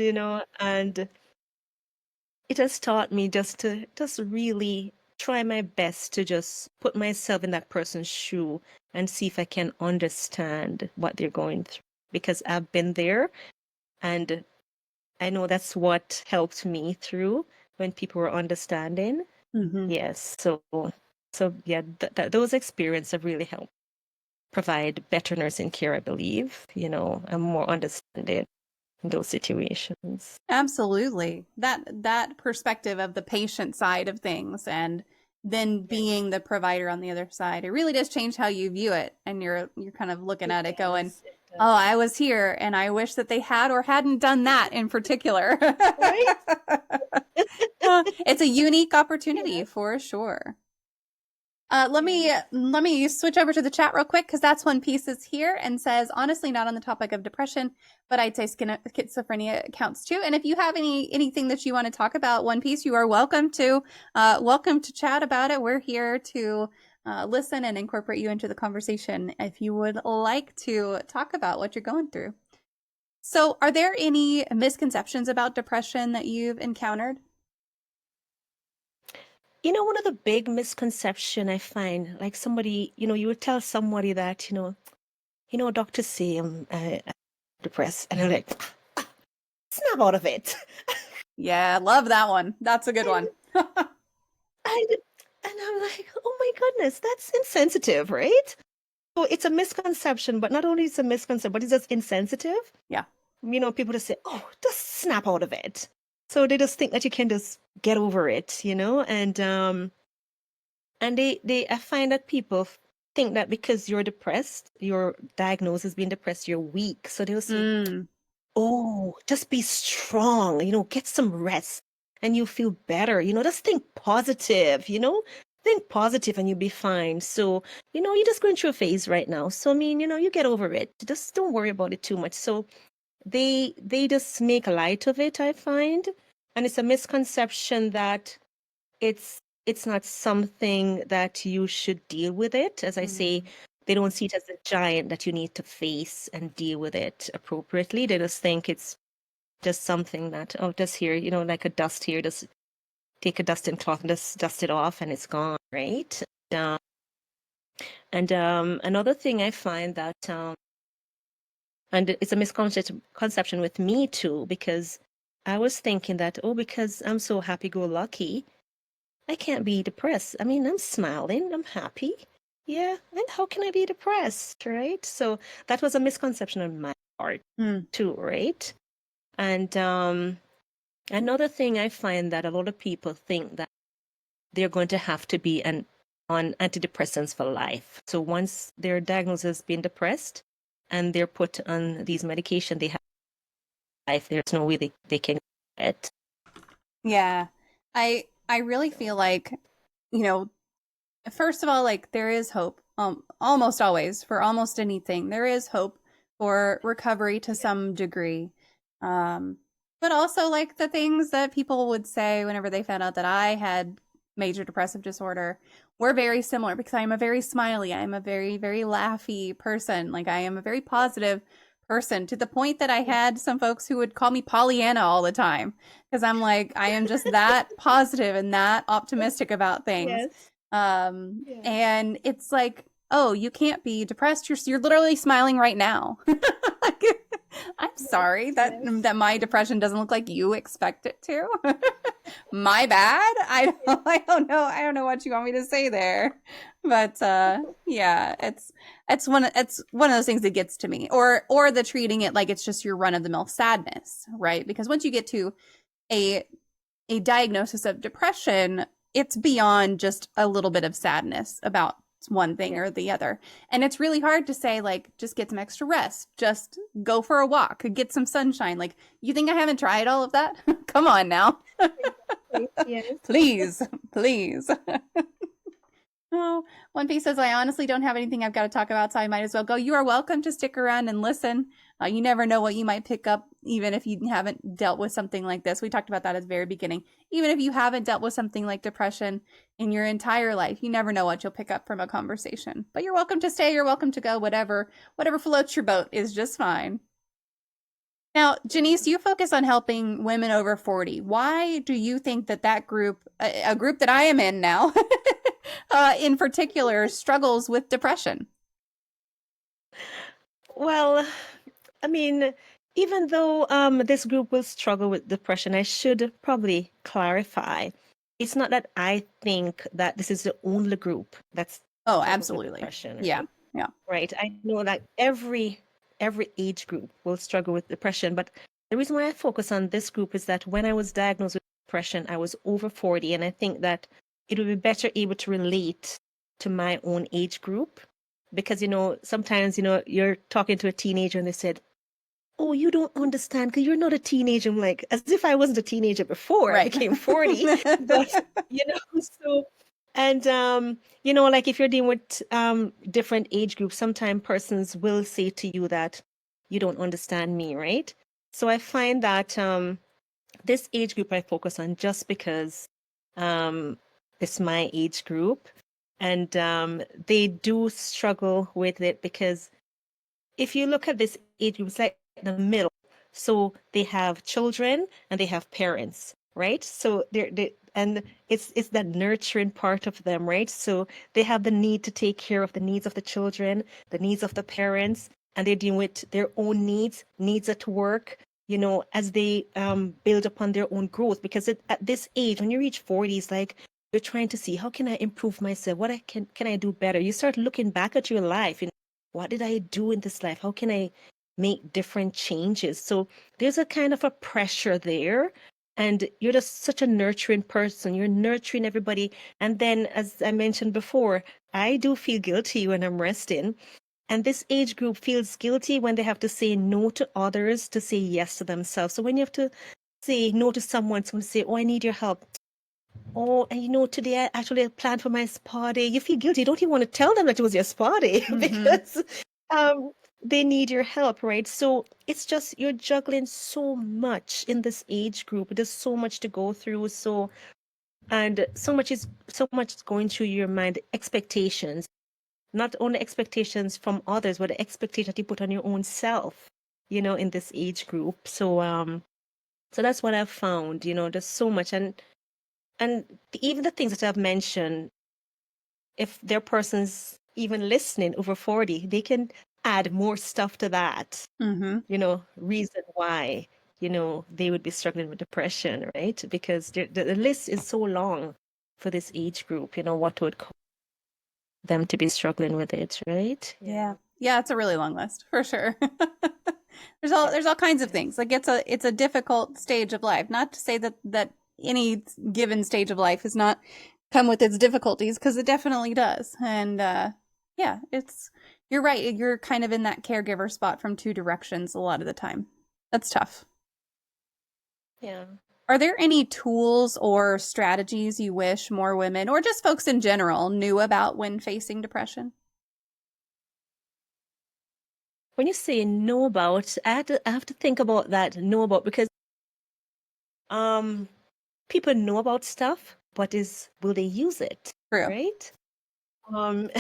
it has taught me just really try my best to just put myself in that person's shoe and see if I can understand what they're going through, because I've been there and I know that's what helped me through when people were understanding. Mm-hmm. Yes. So yeah, those experiences have really helped provide better nursing care, I believe, and more understanding in those situations. Absolutely. That perspective of the patient side of things and then being the provider on the other side, it really does change how you view it. And you're kind of looking at it going, It oh, does. I was here and I wish that they had or hadn't done that in particular. Right? It's a unique opportunity Yeah. for sure. Let me Yes. let me switch over to the chat real quick because that's one piece is here and says honestly not on the topic of depression, but I'd say schizophrenia counts too. And if you have anything that you want to talk about, One Piece, you are welcome to chat about it. We're here to listen and incorporate you into the conversation if you would like to talk about what you're going through. So, are there any misconceptions about depression that you've encountered? One of the big misconception I find, like somebody, you would tell somebody that, doctors say I'm depressed, and they're like, snap out of it. Yeah, love that one. That's a good And one. I and I'm like, oh my goodness, that's insensitive, right? So it's a misconception, but not only it's a misconception, but it's just insensitive. Yeah. People just say, oh, just snap out of it. So they just think that you can just get over it, and I find that people think that because you're depressed, your diagnosis as being depressed, you're weak. So they'll say, Mm. oh, just be strong, get some rest and you feel better. Just think positive, think positive and you'll be fine. So, you're just going through a phase right now. So, I mean, you get over it. Just don't worry about it too much. So they just make light of it, I find. And it's a misconception that it's not something that you should deal with it. As I say, Mm. they don't see it as a giant that you need to face and deal with it appropriately. They just think it's just something that, oh, just here, like a dust here, just take a dusting cloth and just dust it off and it's gone, right? Um, and another thing I find that, and it's a misconception with me too, because I was thinking that, oh, because I'm so happy-go-lucky, I can't be depressed. I mean, I'm smiling, I'm happy. Yeah, and how can I be depressed, right? So that was a misconception on my part Mm. too, right? And another thing I find that a lot of people think that they're going to have to be on antidepressants for life. So once they're diagnosed as being depressed and they're put on these medication, they have life. There's no way they can get it. Yeah. I really feel like, you know, first of all, like there is hope. Almost always for almost anything, there is hope for recovery to some degree. Um, but also like the things that people would say whenever they found out that I had major depressive disorder were very similar because I am a very smiley, I am a very, very laughy person. Like I am a very positive person to the point that I had some folks who would call me Pollyanna all the time because I'm like, I am just that positive and that optimistic about things. Yes. Yeah. And it's like, oh, you can't be depressed. You're literally smiling right now. Like, I'm sorry that Yes. that my depression doesn't look like you expect it to. My bad. I don't know what you want me to say there. But yeah, it's one of those things that gets to me. Or the treating it like it's just your run of the mill sadness, right? Because once you get to a a diagnosis of depression, it's beyond just a little bit of sadness about one thing or the other. And it's really hard to say, like, just get some extra rest, just go for a walk, get some sunshine. Like, you think I haven't tried all of that? Come on now. Yes. Please, please. Oh, One Piece says, I honestly don't have anything I've got to talk about, so I might as well go. You are welcome to stick around and listen. You never know what you might pick up, even if you haven't dealt with something like this. We talked about that at the very beginning. Even if you haven't dealt with something like depression in your entire life, you never know what you'll pick up from a conversation. But you're welcome to stay, you're welcome to go, whatever floats your boat is just fine. Now, Genese, you focus on helping women over 40. Why do you think that group, a group that I am in now, in particular, struggles with depression? Well, I mean, even though this group will struggle with depression, I should probably clarify. It's not that I think that this is the only group that's Oh, struggles with absolutely. depression, Yeah. right? Yeah. Right. I know that every age group will struggle with depression, but the reason why I focus on this group is that when I was diagnosed with depression, I was over 40, and I think that it would be better able to relate to my own age group because sometimes you're talking to a teenager and they said, oh, you don't understand because you're not a teenager. I'm like, as if I wasn't a teenager before I Right. became 40. But, so, and, like if you're dealing with different age groups, sometimes persons will say to you that you don't understand me, right? So I find that this age group I focus on just because it's my age group. And they do struggle with it because if you look at this age group, it's like the middle. So they have children and they have parents, right? So and it's that nurturing part of them, right? So they have the need to take care of the needs of the children, the needs of the parents, and they're dealing with their own needs at work, as they build upon their own growth. Because at this age, when you reach 40s, like you're trying to see how can I improve myself? What can I do better? You start looking back at your life. What did I do in this life? How can I make different changes? So there's a kind of a pressure there. And you're just such a nurturing person. You're nurturing everybody. And then, as I mentioned before, I do feel guilty when I'm resting. And this age group feels guilty when they have to say no to others to say yes to themselves. So when you have to say no to someone say, oh, I need your help. Oh, and today I actually planned for my spa day. You feel guilty. You don't even want to tell them that it was your spa day because they need your help, right? So it's just you're juggling so much in this age group. There's so much to go through. And so much is going through your mind. Expectations, not only expectations from others, but the expectation that you put on your own self, in this age group. So that's what I've found. There's so much, and even the things that I've mentioned, if there are persons even listening over 40, they can add more stuff to that, reason why, they would be struggling with depression, right? Because the list is so long for this age group, what would cause them to be struggling with it, right? Yeah. Yeah, it's a really long list for sure. There's all kinds of things. Like it's a difficult stage of life. Not to say that any given stage of life has not come with its difficulties, because it definitely does. And yeah, you're right. You're kind of in that caregiver spot from two directions a lot of the time. That's tough. Yeah. Are there any tools or strategies you wish more women, or just folks in general, knew about when facing depression? When you say know about, I have to think about that, know about, because um people know about stuff, but is will they use it, True. right? Um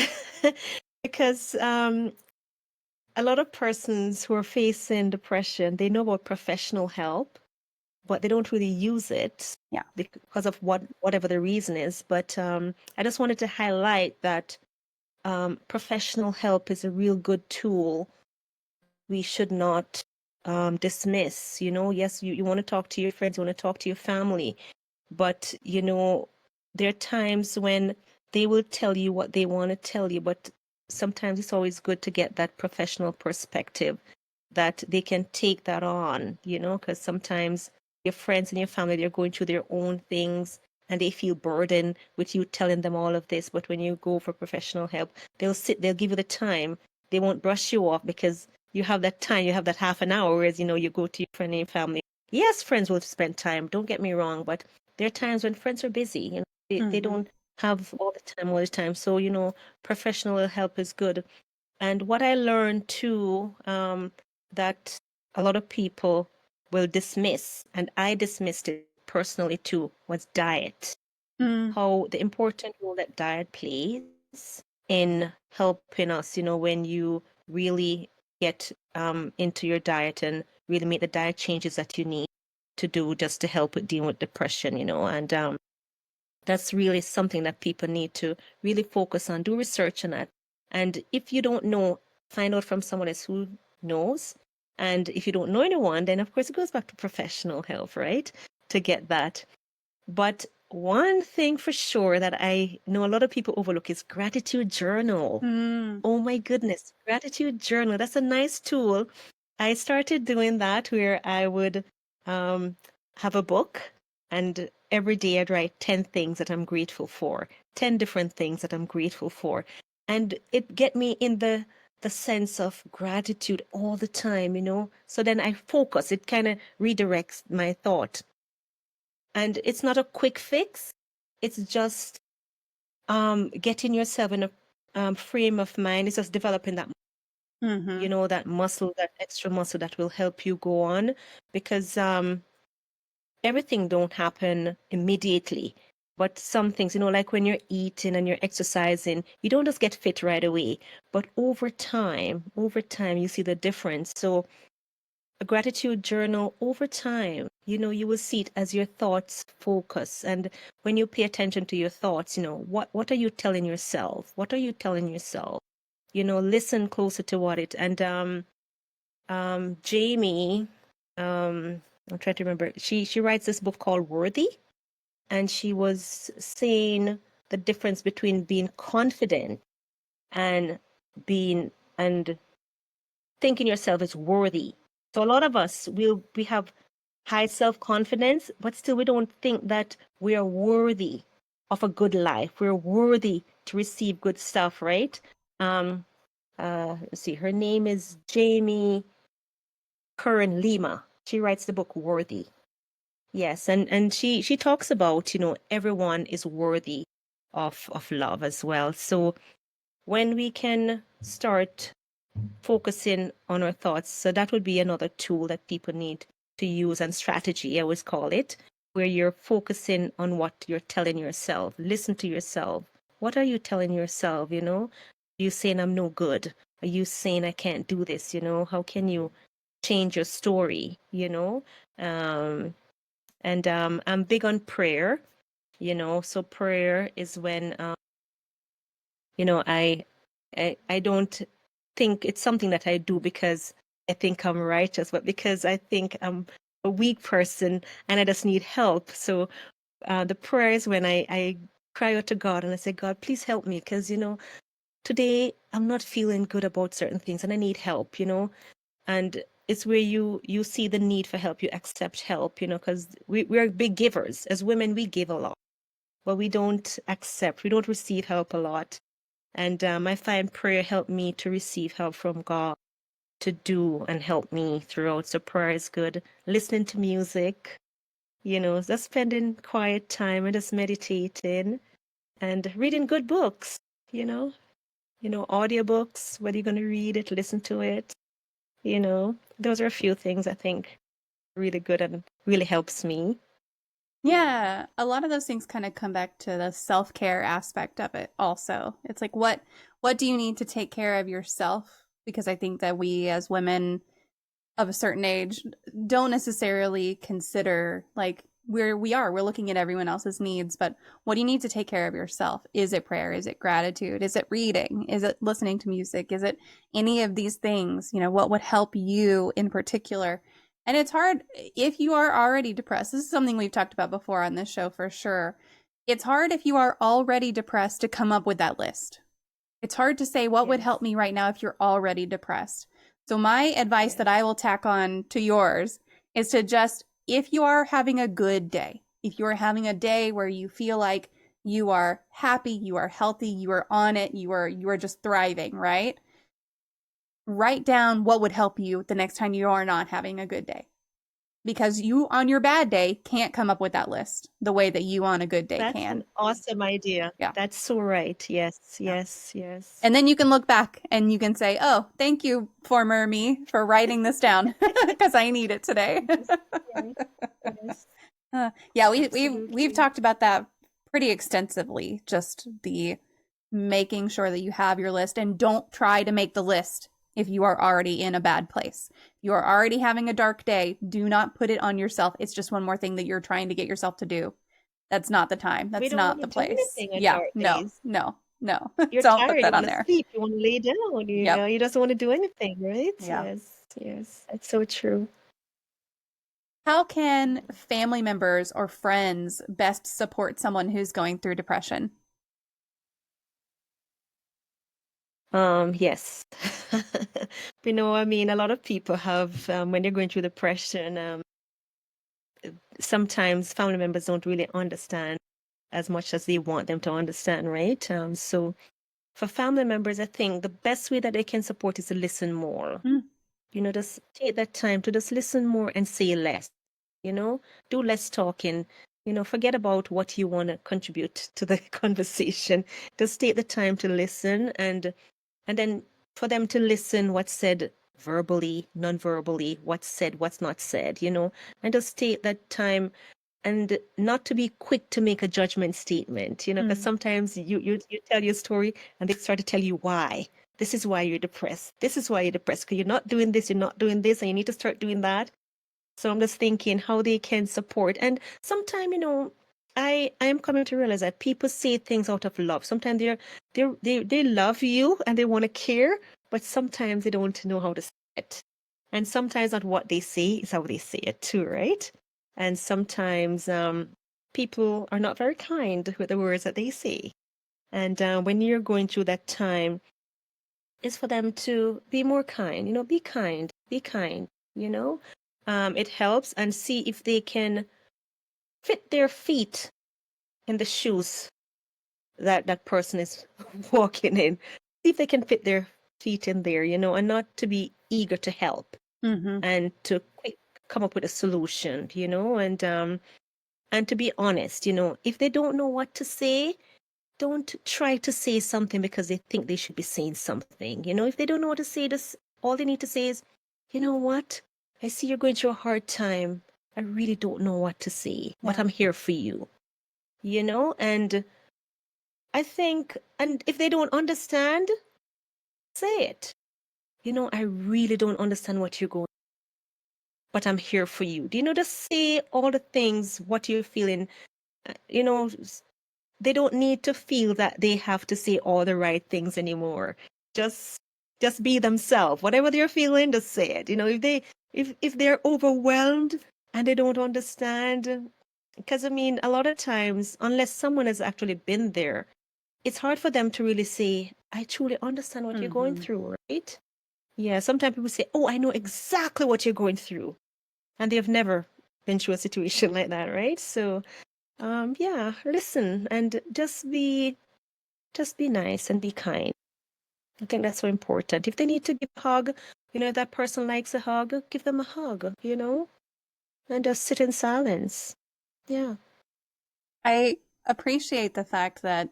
because a lot of persons who are facing depression, they know about professional help, but they don't really use it Yeah. because of whatever the reason is. But I just wanted to highlight that professional help is a real good tool we should not dismiss. Yes, you want to talk to your friends, you want to talk to your family, but there are times when they will tell you what they want to tell you, but sometimes it's always good to get that professional perspective that they can take that on, because sometimes your friends and your family, they're going through their own things and they feel burdened with you telling them all of this. But when you go for professional help, they'll give you the time. They won't brush you off because you have that time, you have that half an hour, whereas, you go to your friend and your family. Yes, friends will spend time, don't get me wrong, but there are times when friends are busy, they Hmm. don't have all the time. So, professional help is good. And what I learned too, that a lot of people will dismiss, and I dismissed it personally too, was diet. Mm. How the important role that diet plays in helping us, when you really get into your diet and really make the diet changes that you need to do just to help with dealing with depression, and that's really something that people need to really focus on, do research on that. And if you don't know, find out from someone else who knows. And if you don't know anyone, then of course it goes back to professional help, right? To get that. But one thing for sure that I know a lot of people overlook is gratitude journal. Mm. Oh my goodness, gratitude journal. That's a nice tool. I started doing that where I would um, have a book and every day I'd write 10 things that I'm grateful for, 10 different things that I'm grateful for. And it get me in the sense of gratitude all the time. So then I focus, it kind of redirects my thought. And it's not a quick fix. It's just getting yourself in a frame of mind. It's just developing that Hmm. that muscle, that extra muscle that will help you go on, because everything don't happen immediately. But some things, like when you're eating and you're exercising, you don't just get fit right away. But over time, you see the difference. So a gratitude journal over time, you will see it as your thoughts focus. And when you pay attention to your thoughts, what are you telling yourself? What are you telling yourself? Listen closer to what it. And Jamie, I'm trying to remember. She writes this book called Worthy, and she was saying the difference between being confident and being and thinking yourself is worthy. So a lot of us we have high self-confidence, but still we don't think that we are worthy of a good life. We're worthy to receive good stuff, right? Um, let's see, her name is Jamie Curran Lima. She writes the book Worthy. Yes, and she talks about, everyone is worthy of love as well. So when we can start focusing on our thoughts, so that would be another tool that people need to use, and strategy, I always call it, where you're focusing on what you're telling yourself. Listen to yourself. What are you telling yourself, Are you saying I'm no good? Are you saying I can't do this, How can you change your story, Um, and I'm big on prayer, so prayer is when, I don't think it's something that I do because I think I'm righteous, but because I think I'm a weak person and I just need help. So the prayer is when I cry out to God and I say, God, please help me, because, today I'm not feeling good about certain things and I need help, and it's where you see the need for help, you accept help, because we're big givers. As women, we give a lot, but we don't receive help a lot. And I find prayer helped me to receive help from God to do and help me throughout. So prayer is good. Listening to music, Just spending quiet time and just meditating and reading good books, you know, audiobooks, whether you're going to read it, listen to it, those are a few things I think really good and really helps me. Yeah, a lot of those things kind of come back to the self-care aspect of it also. It's like what do you need to take care of yourself? Because I think that we as women of a certain age don't necessarily consider like we're looking at everyone else's needs, but what do you need to take care of yourself? Is it prayer? Is it gratitude? Is it reading? Is it listening to music? Is it any of these things? What would help you in particular? And it's hard if you are already depressed. This is something we've talked about before on this show for sure. It's hard if you are already depressed to come up with that list. It's hard to say what would Yes, help me right now if you're already depressed. So my advice that yes. I will tack on to yours is to just, if you are having a good day, if you are having a day where you feel like you are happy, you are healthy, you are on it, you are just thriving, right? Write down what would help you the next time you are not having a good day. Because you on your bad day can't come up with that list the way that you on a good day That's can. an awesome idea. Yeah. That's so right. Yes, Yeah. yes, yes. And then you can look back and you can say, "Oh, thank you, former me, for writing this down because I need it today." Yes, yes, yes, Yeah, we've absolutely. talked about that pretty extensively. Just the making sure that you have your list and don't try to make the list if you are already in a bad place. If you are already having a dark day, do not put it on yourself. It's just one more thing that you're trying to get yourself to do. That's not the time. We That's don't not want the to do place. anything on Yeah, dark no, days. no, no. You're Don't put tired, that you on want to there. sleep, you want to lay down, Yep. you just want to do anything, right? Yeah. Yes, yes, that's so true. How can family members or friends best support someone who's going through depression? Yes. I mean, a lot of people have, when they're going through depression, sometimes family members don't really understand as much as they want them to understand, right? So for family members, I think the best way that they can support is to listen more. Mm, Just take that time to just listen more and say less, you know, do less talking, forget about what you want to contribute to the conversation. Just take the time to listen and then for them to listen what's said verbally, non-verbally, what's said, what's not said, and just take that time and not to be quick to make a judgment statement, because mm, sometimes you tell your story and they start to tell you why. This is why you're depressed. This is why you're depressed because you're not doing this, you're not doing this, and you need to start doing that. So I'm just thinking how they can support. And sometimes, I am coming to realize that people say things out of love. Sometimes they love you and they want to care, but sometimes they don't know how to say it. And sometimes not what they say is how they say it too, right? And sometimes people are not very kind with the words that they say. And when you're going through that time, it's for them to be more kind, be kind, you know. It helps and see if they can fit their feet in the shoes that that person is walking in. See if they can fit their feet in there, and not to be eager to help mm-hmm. and to quick come up with a solution, and to be honest, if they don't know what to say, don't try to say something because they think they should be saying something. If they don't know what to say, just all they need to say is, you know what? I see you're going through a hard time. I really don't know what to say, but Yeah. I'm here for you. And I think, and if they don't understand, say it. I really don't understand what you're going, but I'm here for you. Just say all the things, what you're feeling. Uh, You know, they don't need to feel that they have to say all the right things anymore. Just just be themselves. Whatever they're feeling, just say it. If they're overwhelmed and they don't understand, because I mean, a lot of times, unless someone has actually been there, it's hard for them to really say, I truly understand what you're going Mm-hmm. through, right? Yeah, sometimes people say, oh, I know exactly what you're going through. And they've never been through a situation like that, right? So yeah, listen and just be nice and be kind. I think that's so important. If they need to give a hug, if that person likes a hug, give them a hug, and just sit in silence. Yeah. I appreciate the fact that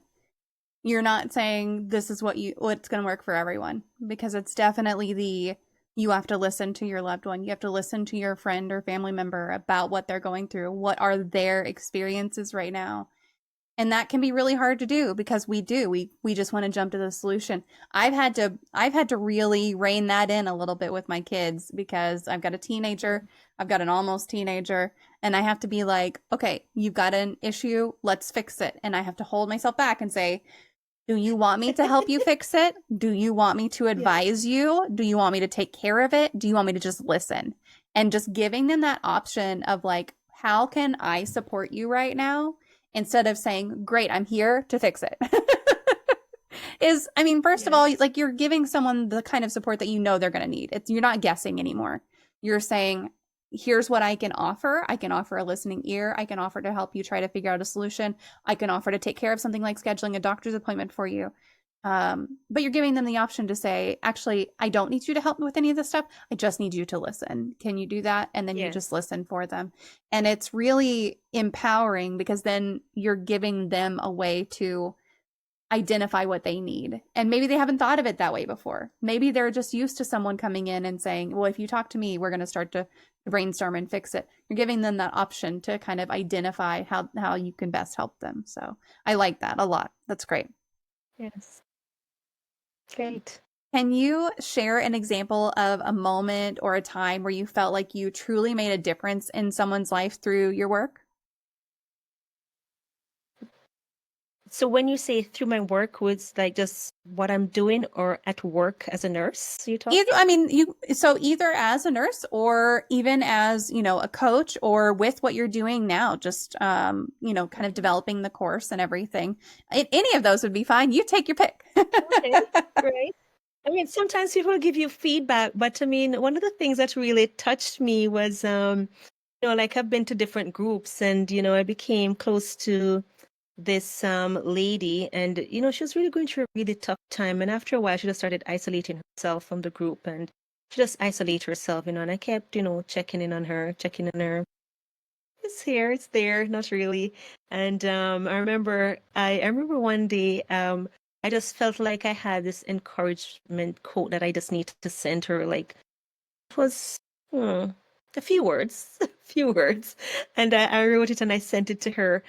you're not saying this is what's going to work for everyone, because it's definitely you have to listen to your loved one. You have to listen to your friend or family member about what they're going through. What are their experiences right now? And that can be really hard to do because we just want to jump to the solution. I've had to really rein that in a little bit with my kids because I've got a teenager, I've got an almost teenager, and I have to be like, okay, you've got an issue, let's fix it. And I have to hold myself back and say, do you want me to help you fix it? Do you want me to Yeah. advise you? Do you want me to take care of it? Do you want me to just listen? And just giving them that option of like, how can I support you right now? Instead of saying, great, I'm here to fix it. I mean, first of all, Yes. like you're giving someone the kind of support that you know they're going to need. You're not guessing anymore. You're saying, here's what I can offer. I can offer a listening ear. I can offer to help you try to figure out a solution. I can offer to take care of something like scheduling a doctor's appointment for you. But you're giving them the option to say, actually, I don't need you to help me with any of this stuff. I just need you to listen. Can you do that? And then you just Yes. listen for them. And it's really empowering because then you're giving them a way to identify what they need. And maybe they haven't thought of it that way before. Maybe they're just used to someone coming in and saying, well, if you talk to me, we're going to start to brainstorm and fix it. You're giving them that option to kind of identify how you can best help them. So I like that a lot. That's great. Yes. Great. Can you share an example of a moment or a time where you felt like you truly made a difference in someone's life through your work? So when you say through my work, was like just what I'm doing or at work as a nurse, you Either, talking? I mean, either as a nurse or even as, a coach or with what you're doing now, just, kind of Okay. developing the course and everything. Any of those would be fine. You take your pick. Okay. Great. I mean, sometimes people give you feedback, but I mean, one of the things that really touched me was, like I've been to different groups and, I became close to this lady and, she was really going through a really tough time. And after a while, she just started isolating herself from the group and she just isolated herself, and I kept, checking in on her. It's here, it's there, not really. And I remember one day, I just felt like I had this encouragement quote that I just needed to send her. Like it was a few words, a few words. And I wrote it and I sent it to her.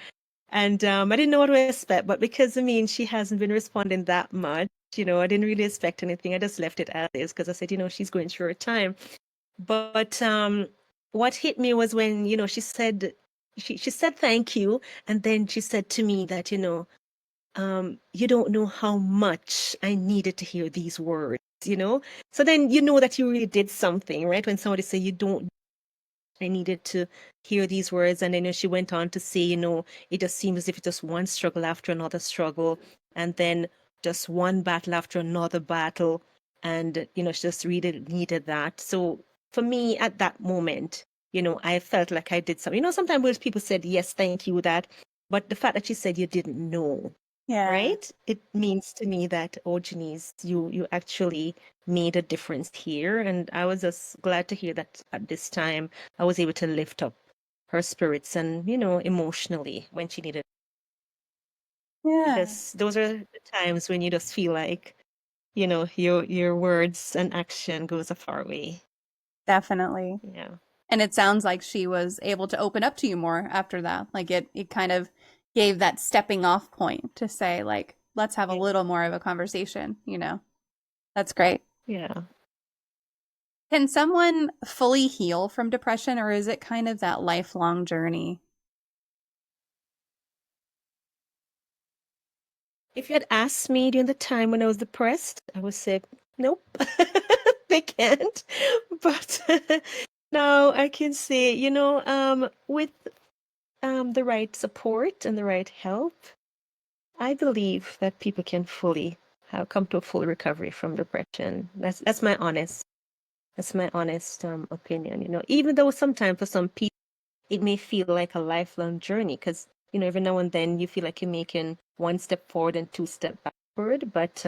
And I didn't know what to expect, but because I mean she hasn't been responding that much, I didn't really expect anything. I just left it as is because I said, she's going through her time. But what hit me was when, she said thank you, and then she said to me that, you don't know how much I needed to hear these words. So then you know that you really did something, right? When somebody say you don't I needed to hear these words. And then she went on to say, it just seems as if it's just one struggle after another struggle, and then just one battle after another battle. And, she just really needed that. So for me at that moment, I felt like I did something. Sometimes when people said, yes, thank you, that, but the fact that she said you didn't know, Yeah, right? It means to me that, oh, Janice, you actually made a difference here. And I was just glad to hear that at this time I was able to lift up her spirits and, emotionally when she needed, yeah, because those are the times when you just feel like, your words and action goes a far way. definitely. Yeah. And it sounds like she was able to open up to you more after that. Like it kind of gave that stepping off point to say, like, let's have a Yeah. little more of a conversation. That's great. Yeah. Can someone fully heal from depression, or is it kind of that lifelong journey? If you had asked me during the time when I was depressed, I would say, nope, they can't. But now I can say, with the right support and the right help, I believe that people can fully have come to a full recovery from depression. That's my honest opinion. Even though sometimes for some people it may feel like a lifelong journey because every now and then you feel like you're making one step forward and two step backward. But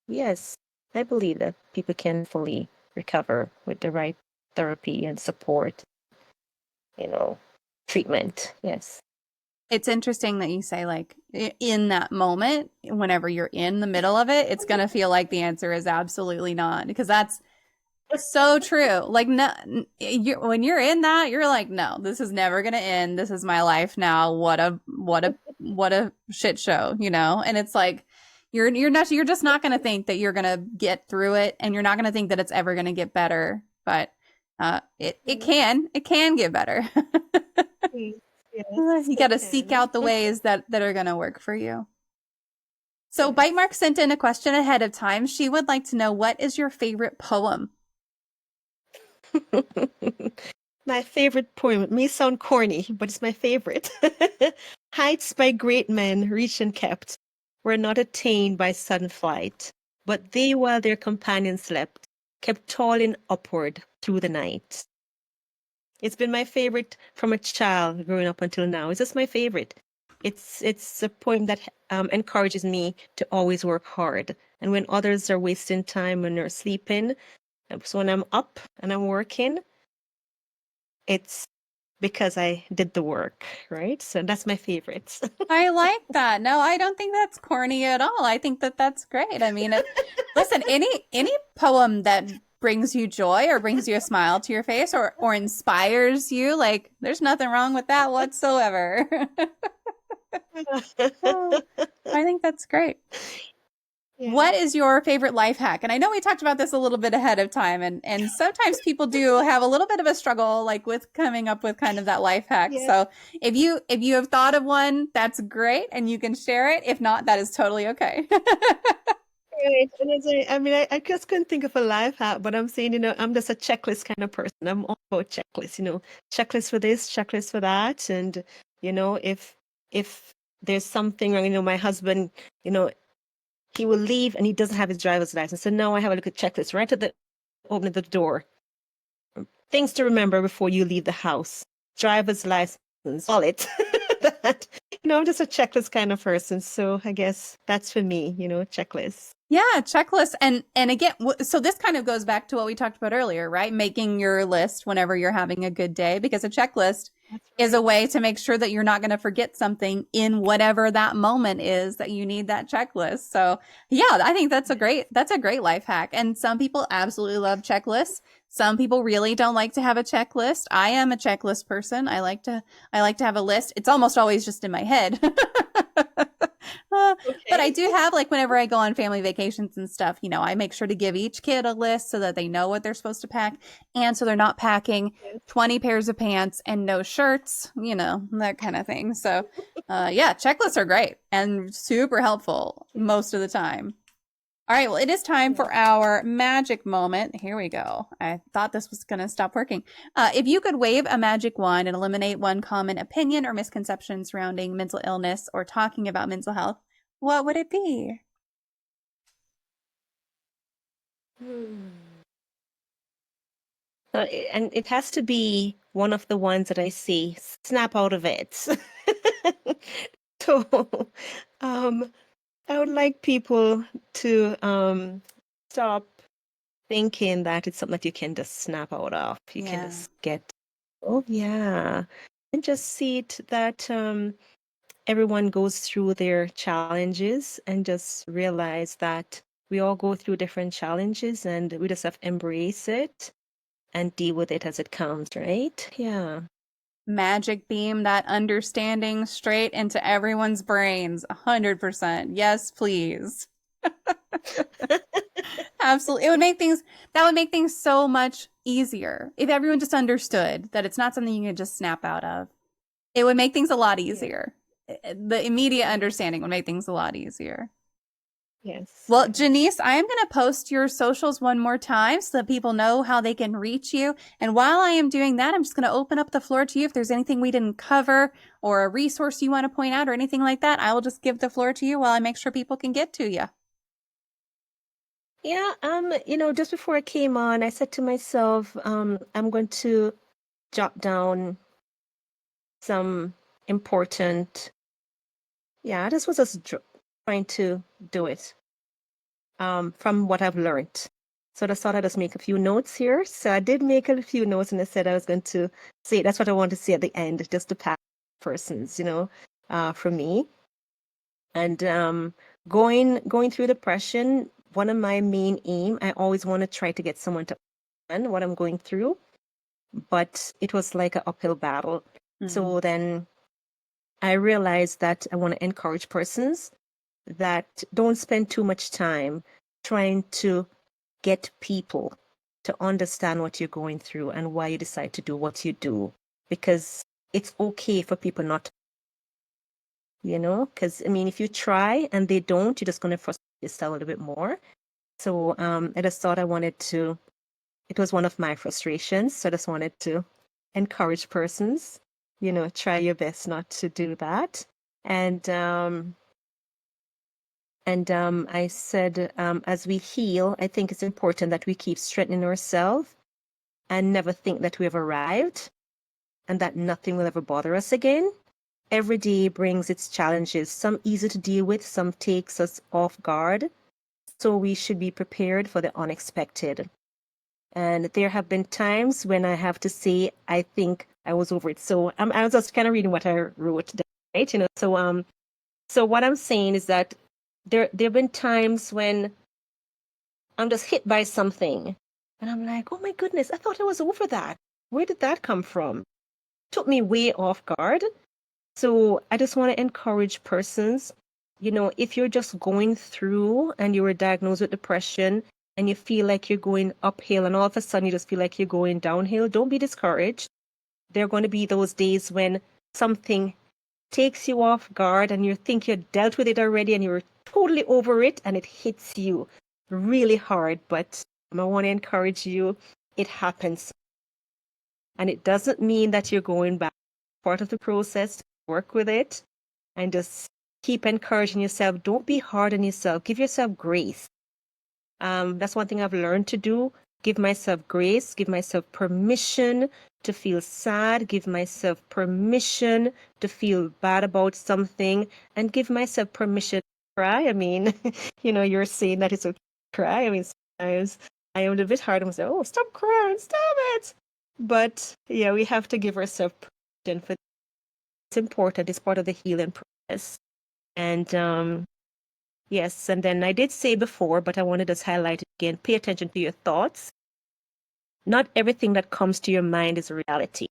yes, I believe that people can fully recover with the right therapy and support, you know, treatment. Yes. It's interesting that you say like in that moment, whenever you're in the middle of it, it's going to feel like the answer is absolutely not, because that's so true. Like no, when you're in that, you're like, no, this is never going to end. This is my life now. What a shit show, you know? And it's like you're just not going to think that you're going to get through it, and you're not going to think that it's ever going to get better, but it can get better. Yes, You got it to seek can. out the ways that are going to work for you. So Bite Mark sent in a question ahead of time. She would like to know, what is your favorite poem? My favorite poem. It may sound corny, but it's my favorite. Heights by great men reached and kept were not attained by sudden flight, but they, while their companions slept, kept toiling upward through the night. It's been my favorite from a child growing up until now. It's just my favorite. It's a poem that encourages me to always work hard. And when others are wasting time when they're sleeping, so when I'm up and I'm working, it's because I did the work, right? So that's my favorite. I like that. No, I don't think that's corny at all. I think that that's great. I mean, listen, any poem that brings you joy or brings you a smile to your face or inspires you, like there's nothing wrong with that whatsoever. Oh, I think that's great. Yeah. What is your favorite life hack? And I know we talked about this a little bit ahead of time, and sometimes people do have a little bit of a struggle like with coming up with kind of that life hack. Yeah. So if you have thought of one, that's great and you can share it. If not, that is totally okay. Right. And I mean, I just couldn't think of a life hack, but I'm saying, I'm just a checklist kind of person. I'm all about checklists, checklist for this, checklist for that. And, if there's something wrong, my husband, he will leave and he doesn't have his driver's license. So now I have a little checklist right at the opening the door. Things to remember before you leave the house. Driver's license, wallet. That, I'm just a checklist kind of person. So I guess that's for me, checklist. Yeah, checklist. And again, so this kind of goes back to what we talked about earlier, right? Making your list whenever you're having a good day, because a checklist is a way to make sure that you're not going to forget something in whatever that moment is that you need that checklist. So yeah, I think that's a great life hack. And some people absolutely love checklists. Some people really don't like to have a checklist. I am a checklist person. I like to have a list. It's almost always just in my head. But I do have, like, whenever I go on family vacations and stuff, I make sure to give each kid a list so that they know what they're supposed to pack. And so they're not packing 20 pairs of pants and no shirts, that kind of thing. So, yeah, checklists are great and super helpful most of the time. All right, well, it is time for our magic moment. Here we go. I thought this was going to stop working. If you could wave a magic wand and eliminate one common opinion or misconception surrounding mental illness or talking about mental health, what would it be? And it has to be one of the ones that I see. Snap out of it. So, I would like people to stop thinking that it's something that you can just snap out of. You can just get, oh yeah, and just see it that everyone goes through their challenges, and just realize that we all go through different challenges, and we just have to embrace it and deal with it as it comes, right? Yeah. Magic beam that understanding straight into everyone's brains. 100%. Yes, please. Absolutely. That would make things so much easier if everyone just understood that it's not something you can just snap out of. It would make things a lot easier. The immediate understanding would make things a lot easier. Yes. Well, Genese, I am going to post your socials one more time so that people know how they can reach you. And while I am doing that, I'm just going to open up the floor to you. If there's anything we didn't cover or a resource you want to point out or anything like that, I will just give the floor to you while I make sure people can get to you. Yeah, just before I came on, I said to myself, I'm going to jot down some important, I just was just trying to do it from what I've learned. So I just thought I'd just make a few notes here. So I did make a few notes, and I said I was going to say, that's what I want to say at the end, just to pass persons, for me. And going through depression, one of my main aim, I always want to try to get someone to understand what I'm going through, but it was like an uphill battle. So then I realized that I want to encourage persons that don't spend too much time trying to get people to understand what you're going through and why you decide to do what you do. Because it's okay for people not to, because I mean, if you try and they don't, you're just going to frustrate yourself a little bit more. So I just thought it was one of my frustrations. So I just wanted to encourage persons, try your best not to do that. And I said, as we heal, I think it's important that we keep strengthening ourselves and never think that we have arrived and that nothing will ever bother us again. Every day brings its challenges, some easy to deal with, some takes us off guard. So we should be prepared for the unexpected. And there have been times when I have to say, I think I was over it. So I was just kind of reading what I wrote, right? So what I'm saying is that there have been times when I'm just hit by something and I'm like, oh my goodness, I thought I was over that. Where did that come from? Took me way off guard. So I just want to encourage persons, if you're just going through and you were diagnosed with depression and you feel like you're going uphill and all of a sudden you just feel like you're going downhill, don't be discouraged. There are going to be those days when something takes you off guard and you think you dealt with it already and you're totally over it and it hits you really hard. But I want to encourage you, it happens. And it doesn't mean that you're going back. Part of the process, work with it and just keep encouraging yourself. Don't be hard on yourself. Give yourself grace. That's one thing I've learned to do. Give myself grace, give myself permission to feel sad, give myself permission to feel bad about something, and give myself permission to cry. I mean, you're saying that it's okay to cry. I mean, sometimes I am a bit hard and say, oh, stop crying, stop it. But yeah, we have to give ourselves permission for it's important. It's part of the healing process. And yes, and then I did say before, but I want to just highlight it again. Pay attention to your thoughts. Not everything that comes to your mind is reality,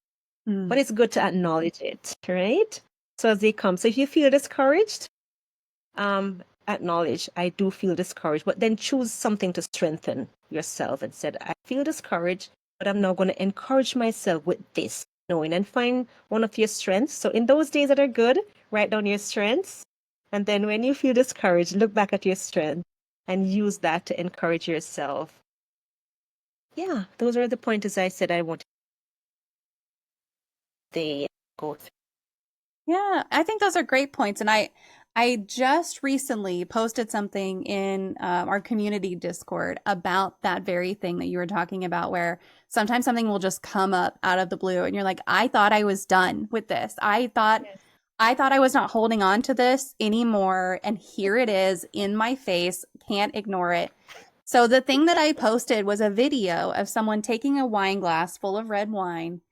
but it's good to acknowledge it, right? So as they come. So if you feel discouraged, acknowledge, I do feel discouraged, but then choose something to strengthen yourself and said, I feel discouraged, but I'm now going to encourage myself with this, knowing, and find one of your strengths. So in those days that are good, write down your strengths. And then when you feel discouraged, look back at your strength and use that to encourage yourself. Yeah, those are the pointers I said I wanted to go through. Yeah, I think those are great points. And I just recently posted something in our community Discord about that very thing that you were talking about, where sometimes something will just come up out of the blue and you're like, I thought I was done with this. Yes. I thought I was not holding on to this anymore. And here it is in my face. Can't ignore it. So the thing that I posted was a video of someone taking a wine glass full of red wine,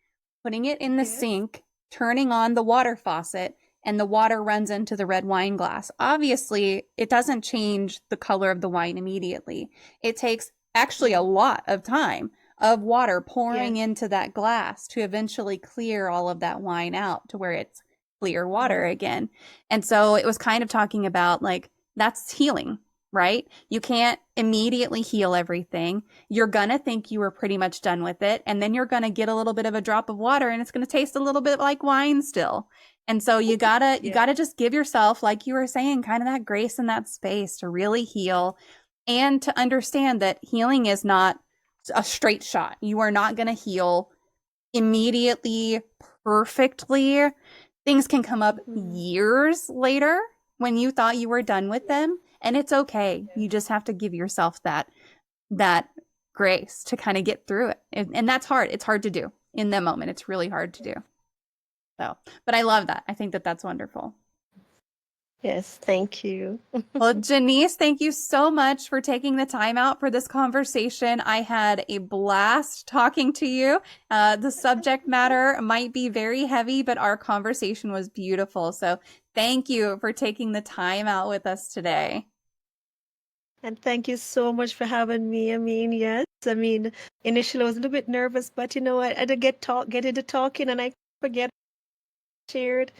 putting it in the Yes. sink, turning on the water faucet, and the water runs into the red wine glass. Obviously, it doesn't change the color of the wine immediately. It takes actually a lot of time of water pouring Yes. into that glass to eventually clear all of that wine out to where it's clear water again. And so it was kind of talking about like that's healing, right? You can't immediately heal everything. You're going to think you were pretty much done with it. And then you're going to get a little bit of a drop of water and it's going to taste a little bit like wine still. And so you gotta just give yourself, like you were saying, kind of that grace and that space to really heal and to understand that healing is not a straight shot. You are not going to heal immediately, perfectly. Things can come up years later when you thought you were done with them, and it's okay. You just have to give yourself that grace to kind of get through it. And that's hard. It's hard to do in the moment. It's really hard to do. So, but I love that. I think that that's wonderful. Yes, thank you. Well, Genese, thank you so much for taking the time out for this conversation. I had a blast talking to you. The subject matter might be very heavy, but our conversation was beautiful. So Thank you for taking the time out with us today. And thank you so much for having me. Yes. Initially I was a little bit nervous, but I did get into talking and I forget shared.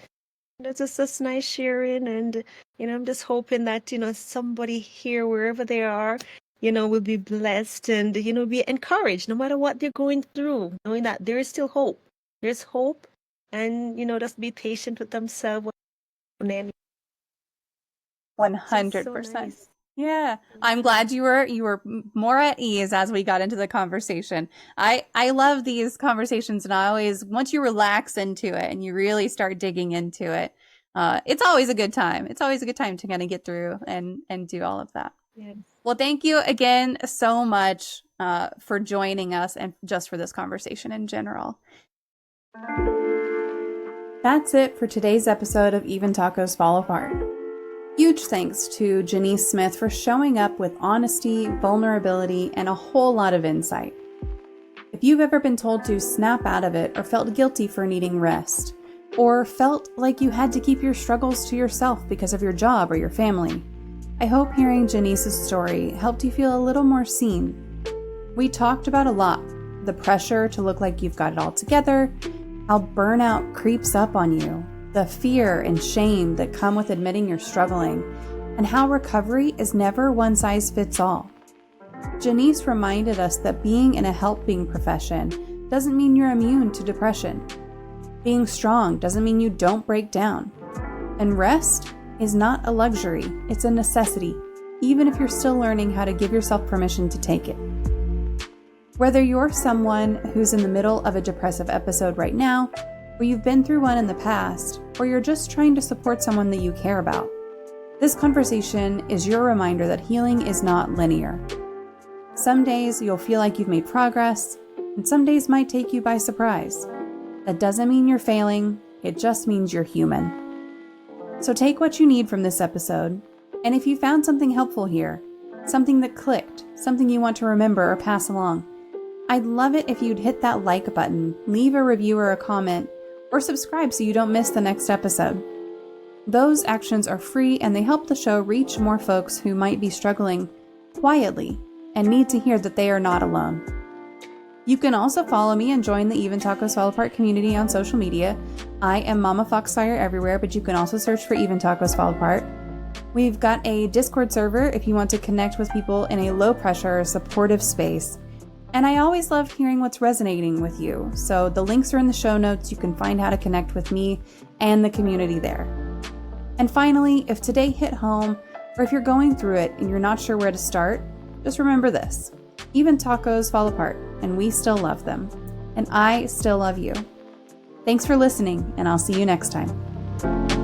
It's just nice sharing, and I'm just hoping that somebody here, wherever they are, will be blessed and be encouraged no matter what they're going through, knowing that there is still hope. There's hope, and just be patient with themselves. And then 100%. so nice. Yeah. I'm glad you were more at ease as we got into the conversation. I love these conversations, and once you relax into it and you really start digging into it, it's always a good time. It's always a good time to kind of get through and do all of that. Yes. Well, thank you again so much for joining us and just for this conversation in general. That's it for today's episode of Even Tacos Fall Apart. Huge thanks to Genese Smith for showing up with honesty, vulnerability, and a whole lot of insight. If you've ever been told to snap out of it or felt guilty for needing rest, or felt like you had to keep your struggles to yourself because of your job or your family, I hope hearing Genese's story helped you feel a little more seen. We talked about a lot: the pressure to look like you've got it all together, how burnout creeps up on you, the fear and shame that come with admitting you're struggling, and how recovery is never one size fits all. Genese reminded us that being in a helping profession doesn't mean you're immune to depression. Being strong doesn't mean you don't break down. And rest is not a luxury, it's a necessity, even if you're still learning how to give yourself permission to take it. Whether you're someone who's in the middle of a depressive episode right now, or you've been through one in the past, or you're just trying to support someone that you care about, this conversation is your reminder that healing is not linear. Some days you'll feel like you've made progress, and some days might take you by surprise. That doesn't mean you're failing, it just means you're human. So take what you need from this episode, and if you found something helpful here, something that clicked, something you want to remember or pass along, I'd love it if you'd hit that like button, leave a review or a comment, or subscribe so you don't miss the next episode. Those actions are free and they help the show reach more folks who might be struggling quietly and need to hear that they are not alone. You can also follow me and join the Even Tacos Fall Apart community on social media. I am MommaFoxFire everywhere, but you can also search for Even Tacos Fall Apart. We've got a Discord server if you want to connect with people in a low-pressure, supportive space. And I always love hearing what's resonating with you, so the links are in the show notes. You can find how to connect with me and the community there. And finally, if today hit home, or if you're going through it and you're not sure where to start, just remember this: even tacos fall apart, and we still love them. And I still love you. Thanks for listening, and I'll see you next time.